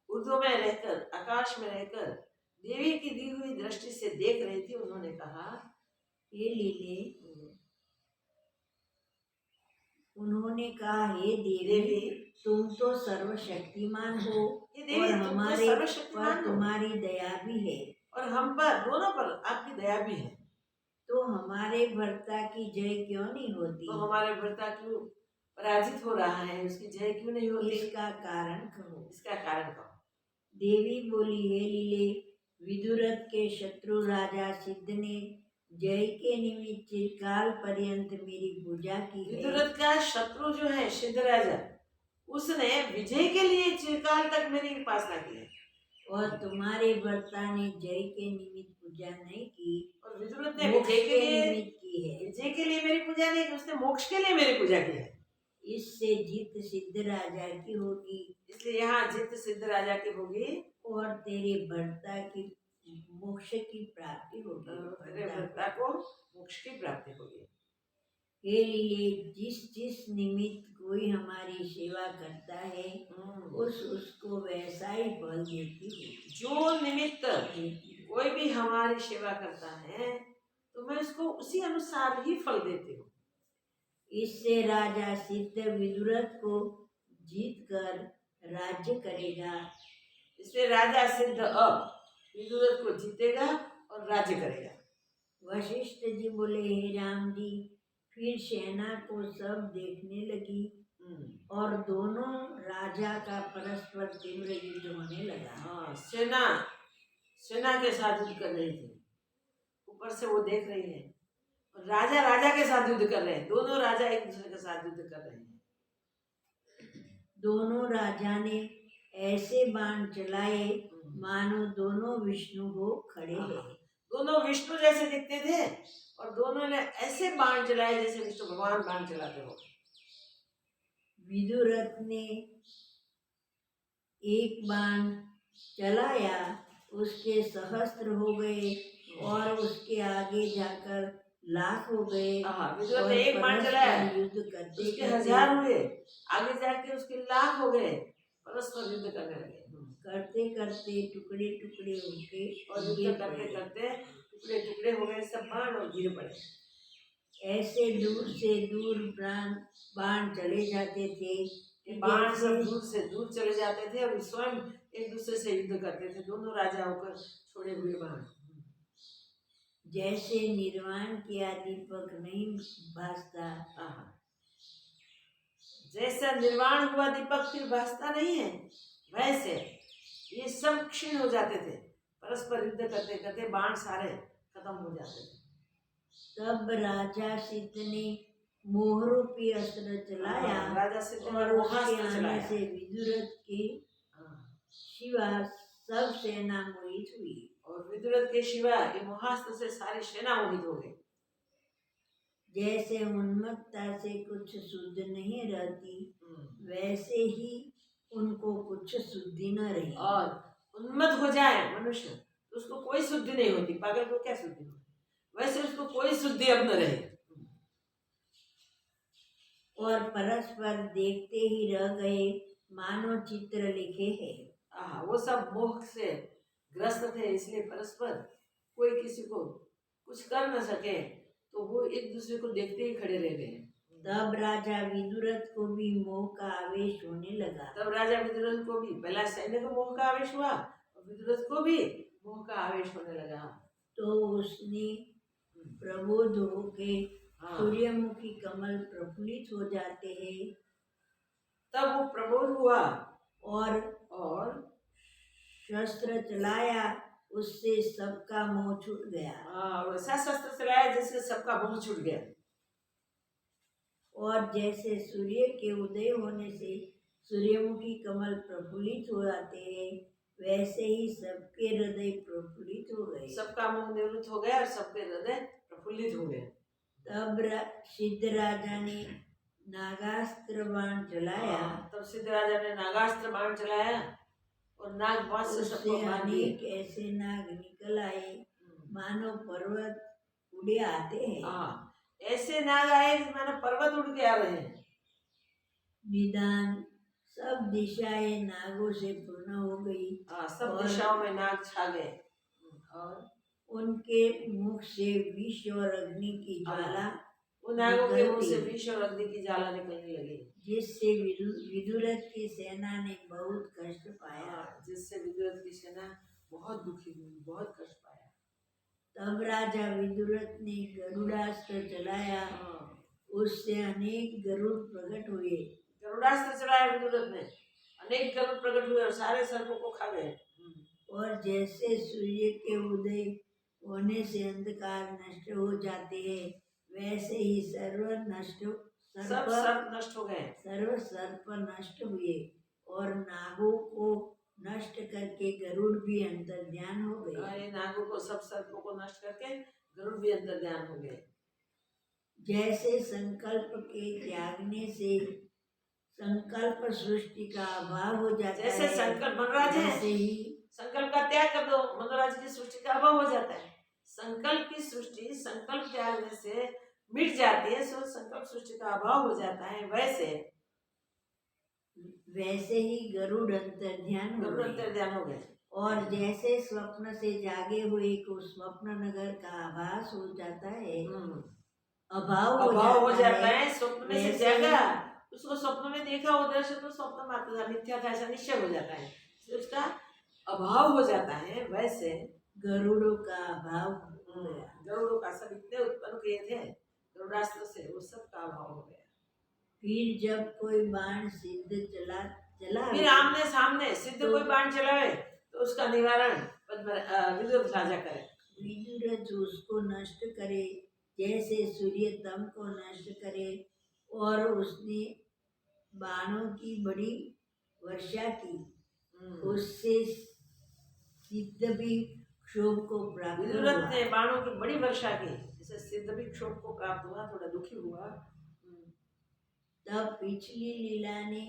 ऊर्ध्व में रहकर, आकाश में रहकर देवी की दी हुई दृष्टि से देख रही थी। उन्होंने कहा, हे लीले, उन्होंने कहा, हे देवी, तुम तो सर्वशक्तिमान हो और हमारे पर तुम्हारी दया भी है और हम पर दोनों पर आपकी दया भी है। तो हमारे भर्ता की जय क्यों नहीं होती? तो हमारे भर्ता क्यों पराजित हो रहा है, उसकी जय क्यों नहीं होती? इसका कारण कहो। इसका कारण कहो। देवी बोली, हे लीले, विदुरथ के शत्रु राजा सिद्ध ने जय के निमित्त चिरकाल पर्यंत मेरी पूजा की है। विदुरथ का शत्रु जो है सिद्ध राजा, उसने विजय के लिए चिरकाल तक मेरी उपासना की है। और तुम्हारे भर्ता ने जय के निमित्त पूजा नहीं की, और विदुरथ ने विजय के निमित्त की है। विजय के लिए मेरी पूजा नहीं की, उसने मोक्ष के लिए मेरी पूजा की है। इससे जीत सिद्ध राजा की होगी, इसलिए यहाँ जीत सिद्ध राजा की होगी और तेरे भर्ता की मोक्ष की प्राप्ति होगी। तेरे भर्ता को मोक्ष की प्राप्ति होगी। हे लीले, जिस जिस निमित्त कोई हमारी सेवा करता है, उसको वैसा ही फल देती है। जो निमित्त कोई भी हमारी सेवा करता है, तो मैं उसको उसी अनुसार ही फल देती हूँ। इससे राजा सिद्ध विदुरथ को जीत कर राज्य करेगा। इसलिए राजा सिद्ध अब विदुरथ को जीतेगा और राज्य करेगा। वशिष्ठ जी बोले, हे राम जी, फिर सेना को सब देखने लगी और दोनों राजा का परस्पर तीव्र युद्ध होने लगा। सेना के साथ युद्ध कर रही थी, ऊपर से वो देख रही है, और राजा के साथ युद्ध कर रहे हैं। दोनों राजा एक दूसरे के साथ युद्ध कर रहे हैं। दोनों राजा ने ऐसे बाण चलाए मानो दोनों विष्णु हो खड़े हैं। दोनों विष्णु जैसे दिखते थे और दोनों ने ऐसे बाण चलाए जैसे विष्णु भगवान बाण चलाते हो। विदुरथ ने एक बाण चलाया, उसके सहस्त्र हो गए और उसके आगे जाकर लाख हो गए। विदुरथ ने एक बाण चलाया, युद्ध करते उसके हजार हुए, आगे जाके उसके लाख हो गए, परस्पर युद्ध करने लगे। करते करते टुकड़े टुकड़े होके और युद्ध करते करते टुकड़े टुकड़े हो गए सब बाण और गिर पड़े। ऐसे दूर से दूर बाण चले जाते थे, बाण सब दूर से दूर चले जाते थे और स्वयं एक दूसरे से युद्ध करते थे, दोनों राजा होकर छोड़े हुए बाण। जैसे निर्वाण किया दीपक नहीं भासता, जैसा निर्वाण हुआ दीपक फिर भासता नहीं है, वैसे ये सब क्षीण हो जाते थे। परस्पर युद्ध करते करते बाण सारे खत्म हो जाते थे। तब राजा सिद्ध ने मोहरूपी अस्त्र चलाया। राजा सिद्ध ने मोहास्त्र चलाया से विदुरथ के शिवा सब सेना मोहित हुई और विदुरथ के शिवा ये मोहास्त्र से सारी सेना मोहित हो गई। जैसे उन्मत्तता से कुछ शुद्ध नहीं रहती, वैसे ही उनको कुछ शुद्धि न रही। और उन्मत्त हो जाए मनुष्य तो उसको कोई शुद्धि नहीं होती। पागल को क्या शुद्धि होती, वैसे उसको कोई शुद्धि अब न रहे। और परस्पर देखते ही रह गए, मानो चित्र लिखे हैं। वो सब मोह से ग्रस्त थे, इसलिए परस्पर कोई किसी को कुछ कर न सके, तो वो एक दूसरे को देखते ही खड़े रह गए। तब राजा विदुरथ को भी मोह का आवेश होने लगा। तब राजा विदुरथ को भी, पहला सैन्य को मोह का आवेश हुआ और विदुरथ को भी मोह का आवेश होने लगा। तो उसने प्रबोध होके सूर्यमुखी कमल प्रफुल्लित हो जाते हैं। तब वो प्रबोध हुआ और शस्त्र चलाया, उससे सबका मोह छूट गया। और ऐसा शस्त्र चलाया जिससे सबका मोह छूट गया। और जैसे सूर्य के उदय होने से सूर्यमुखी कमल प्रफुल्लित हो जाते हैं, वैसे ही सबके हृदय प्रफुल्लित हो गए। सबका मोह निवृत्त हो गया और सबके हृदय प्रफुल्लित हो गए। तब सिद्ध राजा ने नागास्त्र बाण चलाया। तब सिद्ध राजा ने नागास्त्र बाण चलाया और नाग बाण से सबको मार दिए। अनेक ऐसे नाग निकल आए, मानो पर्वत उड़े आते हैं। ऐसे नाग आए मानो पर्वत उड़ के आ रहे हैं। निदान सब दिशाएं नागों से पूर्ण हो गई। सब दिशाओं में नाग छा गए और उनके मुख से विष और अग्नि की ज्वाला, उन नागों के मुंह से विष और अग्नि की ज्वाला निकलने लगी, जिससे विदुरथ की सेना ने बहुत कष्ट पाया। जिससे विदुरथ की सेना बहुत दुखी हुई, बहुत कष्ट पाया। तब राजा विदुरथ ने गरुड़ास्त्र चलाया, उससे अनेक गरुड़ प्रकट हुए। गरुड़ास्त्र चलाया विदुरथ ने, अनेक गरुड़ प्रकट हुए और सारे सर्पों को खा गए। और जैसे सूर्य के उदय होने से अंधकार नष्ट हो जाते हैं, वैसे ही सर्व नष्ट हो गए। सर्व सर्प नष्ट हुए और नागों को नष्ट करके गरुड़ भी अंतर्ध्यान हो गए। नागों को, सब सर्पों को नष्ट करके गरुड़ भी अंतर्ध्यान हो गए। जैसे संकल्प के त्यागने से संकल्प सृष्टि का अभाव हो जाता है, जैसे संकल्प मनोराज है, वैसे ही संकल्प का त्याग कर दो, मनोराज की सृष्टि का अभाव हो जाता है। संकल्प की सृष्टि संकल्प त्यागने से मिट जाती है, सो संकल्प सृष्टि का अभाव हो जाता है। वैसे ही गरुड़ अंतर्ध्यान हो गए। और जैसे स्वप्न से जागे हुए को स्वप्न नगर का आभास हो जाता है, अभाव हो जाता है। स्वप्न में से जागा, उसको स्वप्न में देखा, उधर से तो स्वप्न मात्र मिथ्या था ऐसा निश्चय हो जाता है, उसका अभाव हो जाता है। वैसे गरुड़ों का अभाव हो गया। गरुड़ों का सब इतने उत्पन्न किए थे गरुड़ास्त्र से, वो सब का अभाव हो गया। फिर जब कोई बाण सिद्ध चला फिर आमने सामने सिद्ध कोई बाण चलावे तो उसका निवारण विदुरथ राजा करे। विदुरथ उसको नष्ट करे, जैसे सूर्य तम को नष्ट करे। और उसने बाणों की बड़ी वर्षा की, उससे सिद्ध भी क्षोभ को प्राप्त हुआ। विदुरथ ने बाणों की बड़ी वर्षा की, जिससे सिद्ध भी क्षोभ को प्राप्त हुआ, थोड़ा दुखी हुआ। तब पिछली लीला ने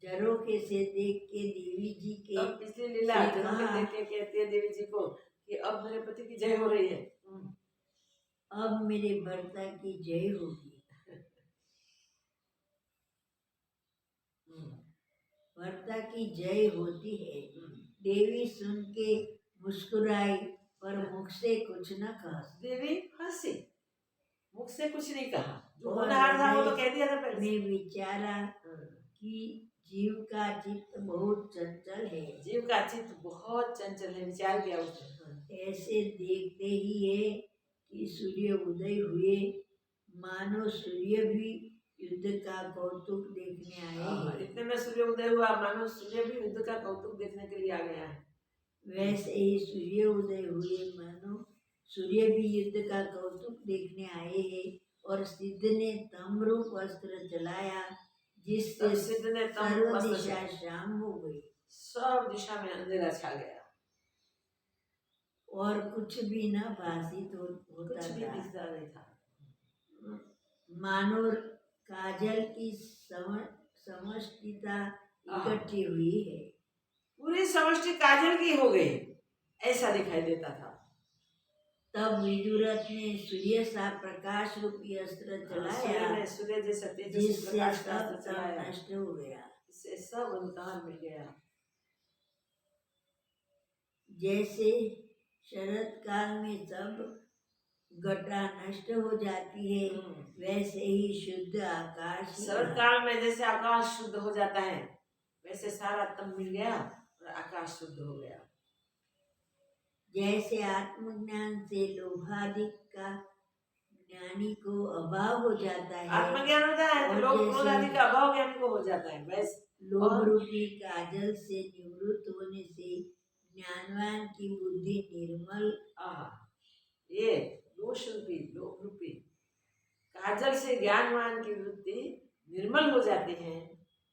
झरोखे से देख के देवी जी के, तब पिछली लीला झरोखे देख के कहती है देवी जी को कि अब मेरे पति की जय हो रही है, अब मेरे भर्ता की जय होगी। भर्ता की जय होती है। देवी सुन के मुस्कुराई, पर मुख से कुछ न कहा। देवी हंसी, मुख से कुछ नहीं कहा। जो होनहार था वो तो कह दिया था पहले। मैं विचारा कि जीव का चित्त बहुत चंचल है। जीव का चित्त बहुत चंचल है, विचार किया उसने। ऐसे देखते ही है कि सूर्य उदय हुए, मानो सूर्य भी युद्ध का कौतुक देखने आए हैं। इतने में सूर्य उदय हुआ, मानो सूर्य भी युद्ध का कौतुक देखने के लिए आ गया है। वैसे ही सूर्य उदय हुए, मानो सूर्य भी युद्ध का कौतुक देखने आए हैं। और सिद्ध ने तमरूप अस्त्र चलाया, जिससे सिद्ध ने सर्व दिशा शाम हो गई। सब दिशा में अंधेरा छा गया। और कुछ भी न भाषित होता कुछ भी था, दिखता नहीं था। मानो काजल की समष्टिता इकट्ठी हुई है। पूरी समष्टि काजल की हो गई, ऐसा दिखाई देता था। तब विदुरथ ने सूर्य सा प्रकाश रूपी अस्त्र चलाया, सूर्य जैसा तेजस्वी जिससे प्रकाश का सब अस्त्र तम चलाया, नष्ट हो गया। इससे सब अंधकार मिट गया। जैसे शरद काल में सब घटा नष्ट हो जाती है, वैसे ही शुद्ध आकाश ही शरद रहा। काल में जैसे आकाश शुद्ध हो जाता है, वैसे सारा तम मिल गया और आकाश शुद्ध हो गया। जैसे आत्मज्ञान से लोभादिक का ज्ञानी को अभाव हो जाता है, आत्मज्ञान होता है तो और लोभ जैसे क्रोध आदि का अभाव ज्ञानी को हो जाता है। वैसे लोभ रूपी काजल से निवृत्त होने से ज्ञानवान की बुद्धि निर्मल, ये दोष रूपी लोभ रूपी काजल से ज्ञानवान की वृत्ति निर्मल हो जाती है,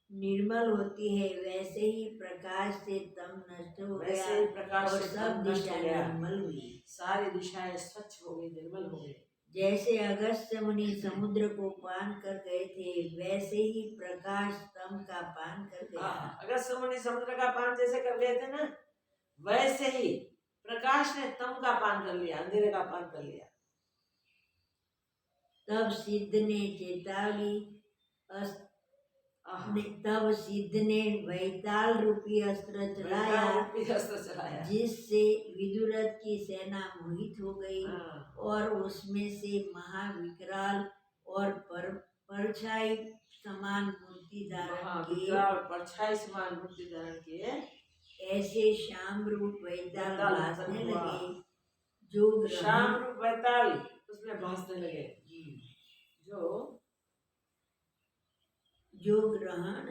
निर्मल होती है। वैसे ही प्रकाश से तम नष्ट हो गया, वैसे ही प्रकाश और से सब तम नष्ट हो दिशा गया, निर्मल हुई। सारी दिशाएं स्वच्छ हो गई, निर्मल हो गई। जैसे अगस्त्य मुनि समुद्र को पान कर गए थे, वैसे ही प्रकाश तम का पान कर गया। अगस्त्य मुनि समुद्र का पान जैसे कर गए थे ना, वैसे ही प्रकाश ने तम का पान कर लिया, अंधेरे का पान कर लिया। तब सिद्ध ने वैताल रूपी अस्त्र चलाया, जिससे विदुरथ की सेना मोहित हो गई, और उसमें से महाविकराल और परछाई समान मूर्ति धारण किए ऐसे श्याम रूप वैताल भासने लगे, जो श्याम रूप वैताल उसमें भासने लगे, जो ग्रहण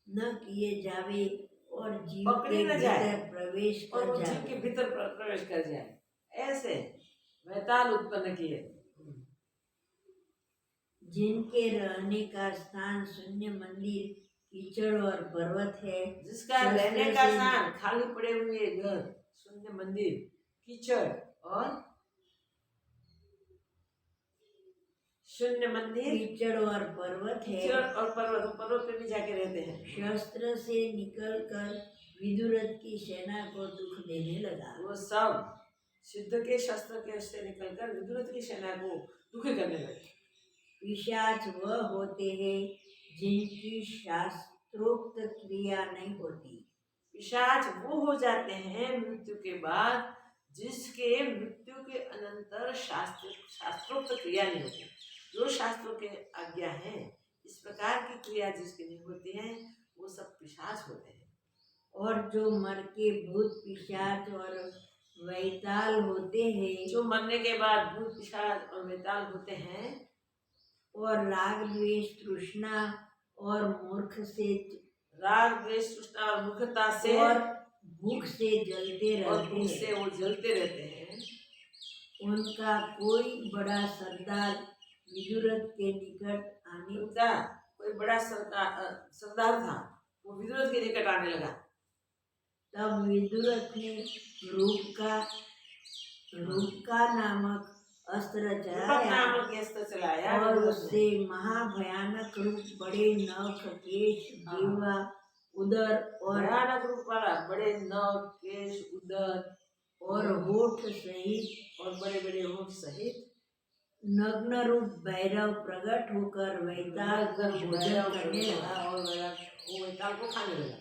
न किए जावे और जीव पकड़ी के न भीतर जाए, प्रवेश और कर वो जीव जावे, के भीतर प्रवेश कर जाए, ऐसे वैताल उत्पन्न किए। जिनके रहने का स्थान शून्य मंदिर, कीचड़ और पर्वत है, जिसका रहने का स्थान खाली पड़े हुए घर, शून्य मंदिर, कीचड़ और शून्य मंदिर, कीचड़ और पर्वत है, कीचड़ और पर्वत पे भी जाके रहते हैं। शस्त्र से निकलकर विदुरथ की सेना को दुख देने लगा। वो सब सिद्ध के शस्त्र के से निकलकर विदुरथ की सेना को दुखी करने लगे। पिशाच वह होते हैं जिनकी शास्त्रोक्त क्रिया नहीं होती। पिशाच वो हो जाते हैं मृत्यु के बाद जिसके मृत्यु के अनंतर शास्त्रोक्त क्रिया नहीं होती। जो शास्त्रों के आज्ञा है, इस प्रकार की क्रिया जिसकी नहीं होती है, वो सब पिशाच होते हैं। और जो मर के भूत पिशाच और वैताल होते हैं, जो मरने के बाद भूत पिशाच और वैताल होते हैं, और राग द्वेष तृष्णा और मूर्खता से और भूख से जलते रहते हैं, उनका कोई बड़ा सरदार विदुरथ के निकट आने कोई बड़ा सरदार था, वो विदुरथ के निकट आने लगा। तब विदुरथ ने रूपका नामक अस्त्र चलाया, और उससे महाभयानक रूप, बड़े नख, केश, जीवा, उदर और भयानक रूप वाला, बड़े नख, केश, उदर और होठ सहित, और बड़े बड़े होठ सहित नग्न रूप भैरव प्रकट होकर वैताल को भोजन करने लगा, और वो वैताल को खाने लगा,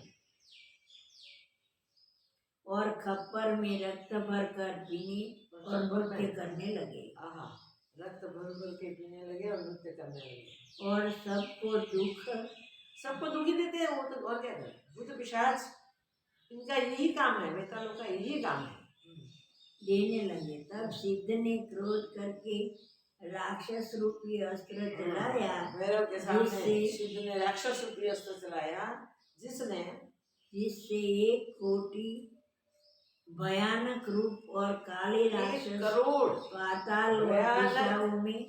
और खप्पर में रक्त भरकर पीने और नृत्य करने लगे। रक्त भर के पीने लगे और नृत्य करने लगे, और सबको दुखी देते हैं वो तो। और क्या करें, भूत पिशाच इनका यही काम है, वैतालों का यही काम है, देने लगे। तब सिद्ध ने क्रोध करके राक्षस रूपी अस्त्र चलाया, भैरव के सामने सिद्ध ने राक्षस रूपी अस्त्र चलाया, जिससे 1 कोटि भयानक रूप और काले राक्षस करोड़ पाताल और दिशाओं में,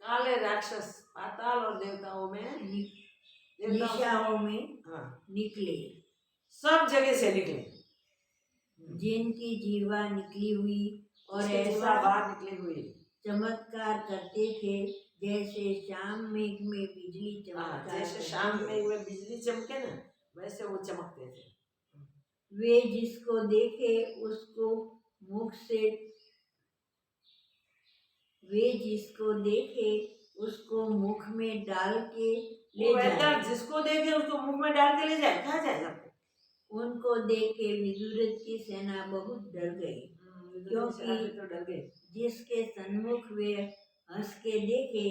काले राक्षस पाताल और देवताओं में दिशाओं में निकले, सब जगह से निकले। जिनकी जीवा निकली हुई और उसकी जीवा ऐसा बाहर निकली हुई। चमत्कार करते थे जैसे शाम मेघ में बिजली हाँ, चमत्कार जैसे करती शाम है। में बिजली चमके ना, वैसे वो चमकते थे। वे जिसको देखे उसको मुख से वे जिसको देखे उसको मुख में डाल के ले वो वैद्य जाए। जिसको देखे उसको मुंह में डाल के ले जाए, कहाँ जाए सबको। उनको देख के विदुरथ की सेना बहुत डर गई, क्योंकि तो डर गए। जिसके सन्मुख वे हंस के देखे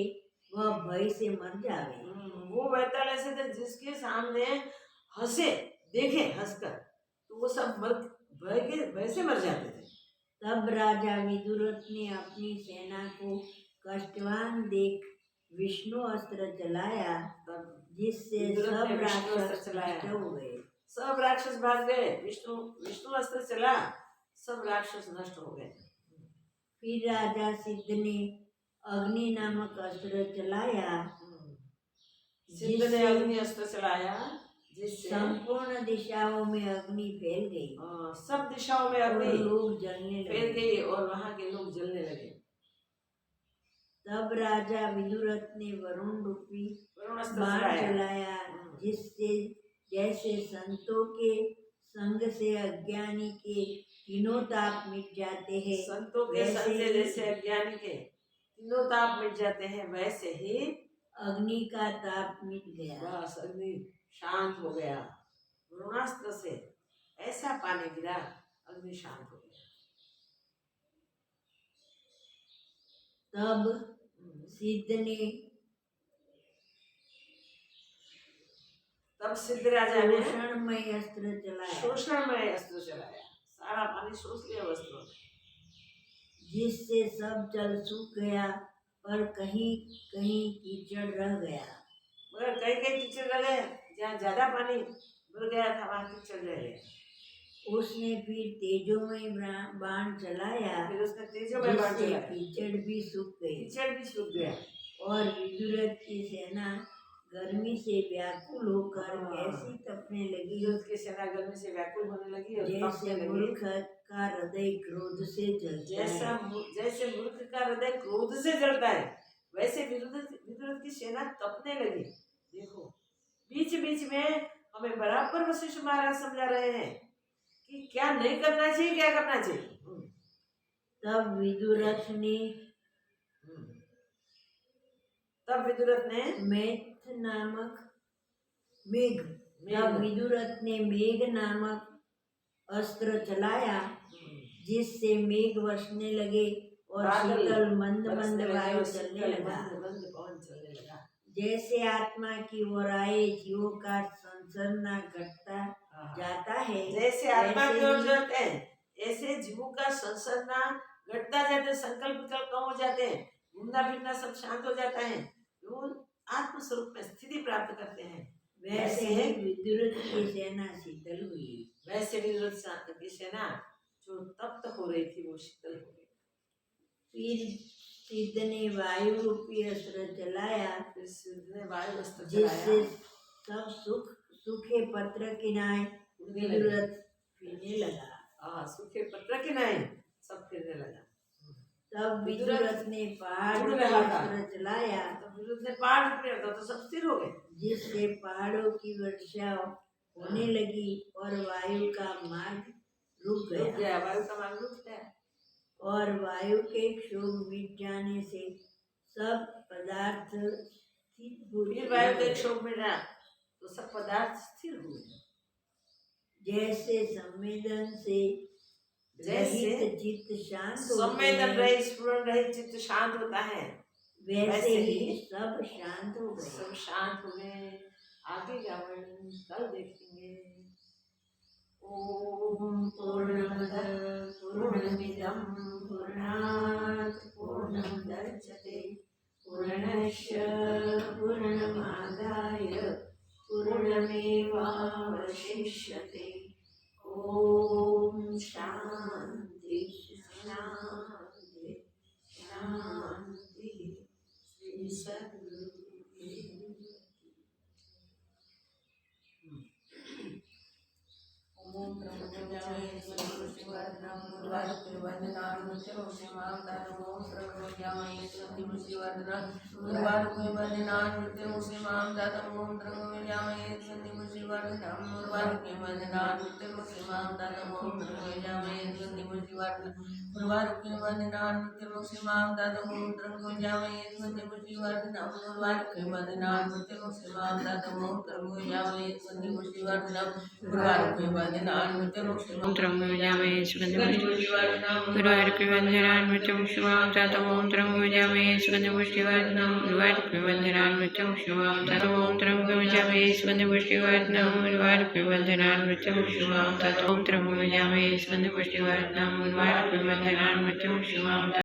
वह भय से मर जावे। वो वैताल ऐसे थे जिसके सामने हंसे देखे हंसकर, तो वो सब भय से मर जाते थे। तब राजा विदुरथ ने अपनी सेना को कष्टवान देख विष्णु अस्त्र चलाया, जिससे सब राक्षस नष्ट हो गए। सब राक्षस भाग गए। विष्णु अस्त्र चला, सब राक्षस नष्ट हो गए। फिर राजा सिद्ध ने अग्नि नामक अस्त्र चलाया, सिद्ध ने अग्नि अस्त्र चलाया, जिससे संपूर्ण दिशाओं में अग्नि फैल गई। सब दिशाओं में अग्नि लोग जलने फैल लगे गई और वहां के लोग जलने लगे। तब राजा विदुरथ ने वरुण रूपी अस्त्र बाण चलाया, जिससे जैसे संतों के संग से अज्ञानी के तीनों ताप मिट जाते हैं, संतों के संग से जैसे अज्ञानी के तीनों ताप मिट जाते हैं, वैसे ही अग्नि का ताप मिट गया। बस अग्नि शांत हो गया। वरुणास्त्र से ऐसा पानी गिरा, अग्नि शांत हो गया। तब सिद्ध राजा ने शोषणमय अस्त्र चलाया। सारा पानी सोच लिया वस्त्रों में, जिससे सब जल सूख गया, पर कहीं कहीं कीचड़ रह गया। मगर कहीं कहीं कीचड़ रह गया, जहाँ ज्यादा पानी भर गया था वहाँ कीचड़ रह गया। उसने फिर तेजोमय बाण चलाया, फिर उसने तेजोमय बाण चलाया, कीचड़ भी सूख गया। और विदुरथ की सेना गर्मी से व्याकुल होकर कैसी तपने लगी। उसकी सेना गर्मी से व्याकुल होने लगी और जैसे मूर्ख का हृदय क्रोध से जलता है। जैसे मूर्ख का हृदय क्रोध से जलता है, वैसे विदुरथ की सेना तपने लगी। देखो, बीच बीच में हमें बराबर वशिष्ठ महाराज समझा रहे हैं कि क्या नहीं करना चाहिए, क्या करना चाहिए। तब विदुरथ ने मेघ नामक अस्त्र चलाया, जिससे मेघ वर्षने लगे और शीतल मंद मंद वायु चलने लगा। जैसे आत्मा की ओर आए जीवों का संसरना घटता जाता है, जैसे आत्मा की ओर जाते हैं, ऐसे जीवों का संसरना घटता जाता है, संकल्प विकल्प कम हो जाते हैं, घूमना फिरना सब शांत हो जाता है, आत्म स्वरूप में स्थिति प्राप्त करते हैं। वैसे ही विदुरथ की सेना शीतल हुई। वैसे विदुरथ की सेना जो तप्त हो रही थी वो शीतल हो गई। फिर सिद्ध ने वायु रूपी अस्त्र चलाया, जिससे सब सूखे पत्र किनाए विदुरथ फिरने लगा। सूखे पत्र किनाए सब फिरने लगा। तब विदुरथ ने पहाड़ रूपी अस्त्र चलाया, तो सब स्थिर हो गए, जिससे पहाड़ों की वर्षा होने लगी और वायु का मार्ग रुक गया। और वायु के क्षोभ मिट जाने से सब पदार्थ फिर वायु के क्षोभ मिटा तो सब पदार्थ स्थिर हुए। जैसे संवेदन से रहित चित्त शांत संवेदन रहित स्फुरण रहित चित्त शांत होता है, वैसे ही सब शांत हो गए। सब शांत हो गए। आगे का वर्णन कल देखेंगे। ओम पूर्णमद पूर्णमिदं पूर्णात् पूर्णमुदच्यते पूर्णस्य पूर्णमादाय पूर्णमेवावशिष्यते। ओम शांति शांति शांति। श्री सद्गुरु ओम ब्रह्मचारी मृत्युमुक्षीमां दातमों त्रंगोजामये सुगन्धिपुष्टिवर्धनम् उर्वारुकविवर्धनान् मृत्युमुक्षीमां दातमों त्रंगोजामये सुगन्धिपुष्टिवर्धनम् उर्वारुकविवर्धनान् मृत्युमुक्षीमां दातमों त्रंगोजामये सुगन्धिपुष्टिवर्धनम् उर्वारुकविवर्धनान् मृत्युमुक्षीमां दातमों त्रंगोजामये सुगन्धिपुष्टिवर्धनम् उर्वारुकविवर्धनान् मृत्युमुक्षीमां दातमों त्रंगोजामये सुगन्धिपुष्टिवर्धनम् उर्वारुकविवर्धनान् मृत्युमुक्षीमां त्रंगोजामये सुगन्धिपुष्टिवर्धनम् उर्वारुकविवर्धनान् मृत्युमुक्षीमां दातमों त्रंगोजामये सुगन्धिपुष्टिवर्धनम् उर्वारुकविवर्धनान् मृत्युमुक्षीमां दातमों त्रंगोजामये सुगन्धिपुष्टिवर्धनम् उर्वारुकविवर्धनान् मृत्युमुक्षीमां दातमों त्रंगोजामये सुगन्धिपुष्टिवर्धनम् उर्वारुकविवर्धनान् मृत्युमुक्षीमां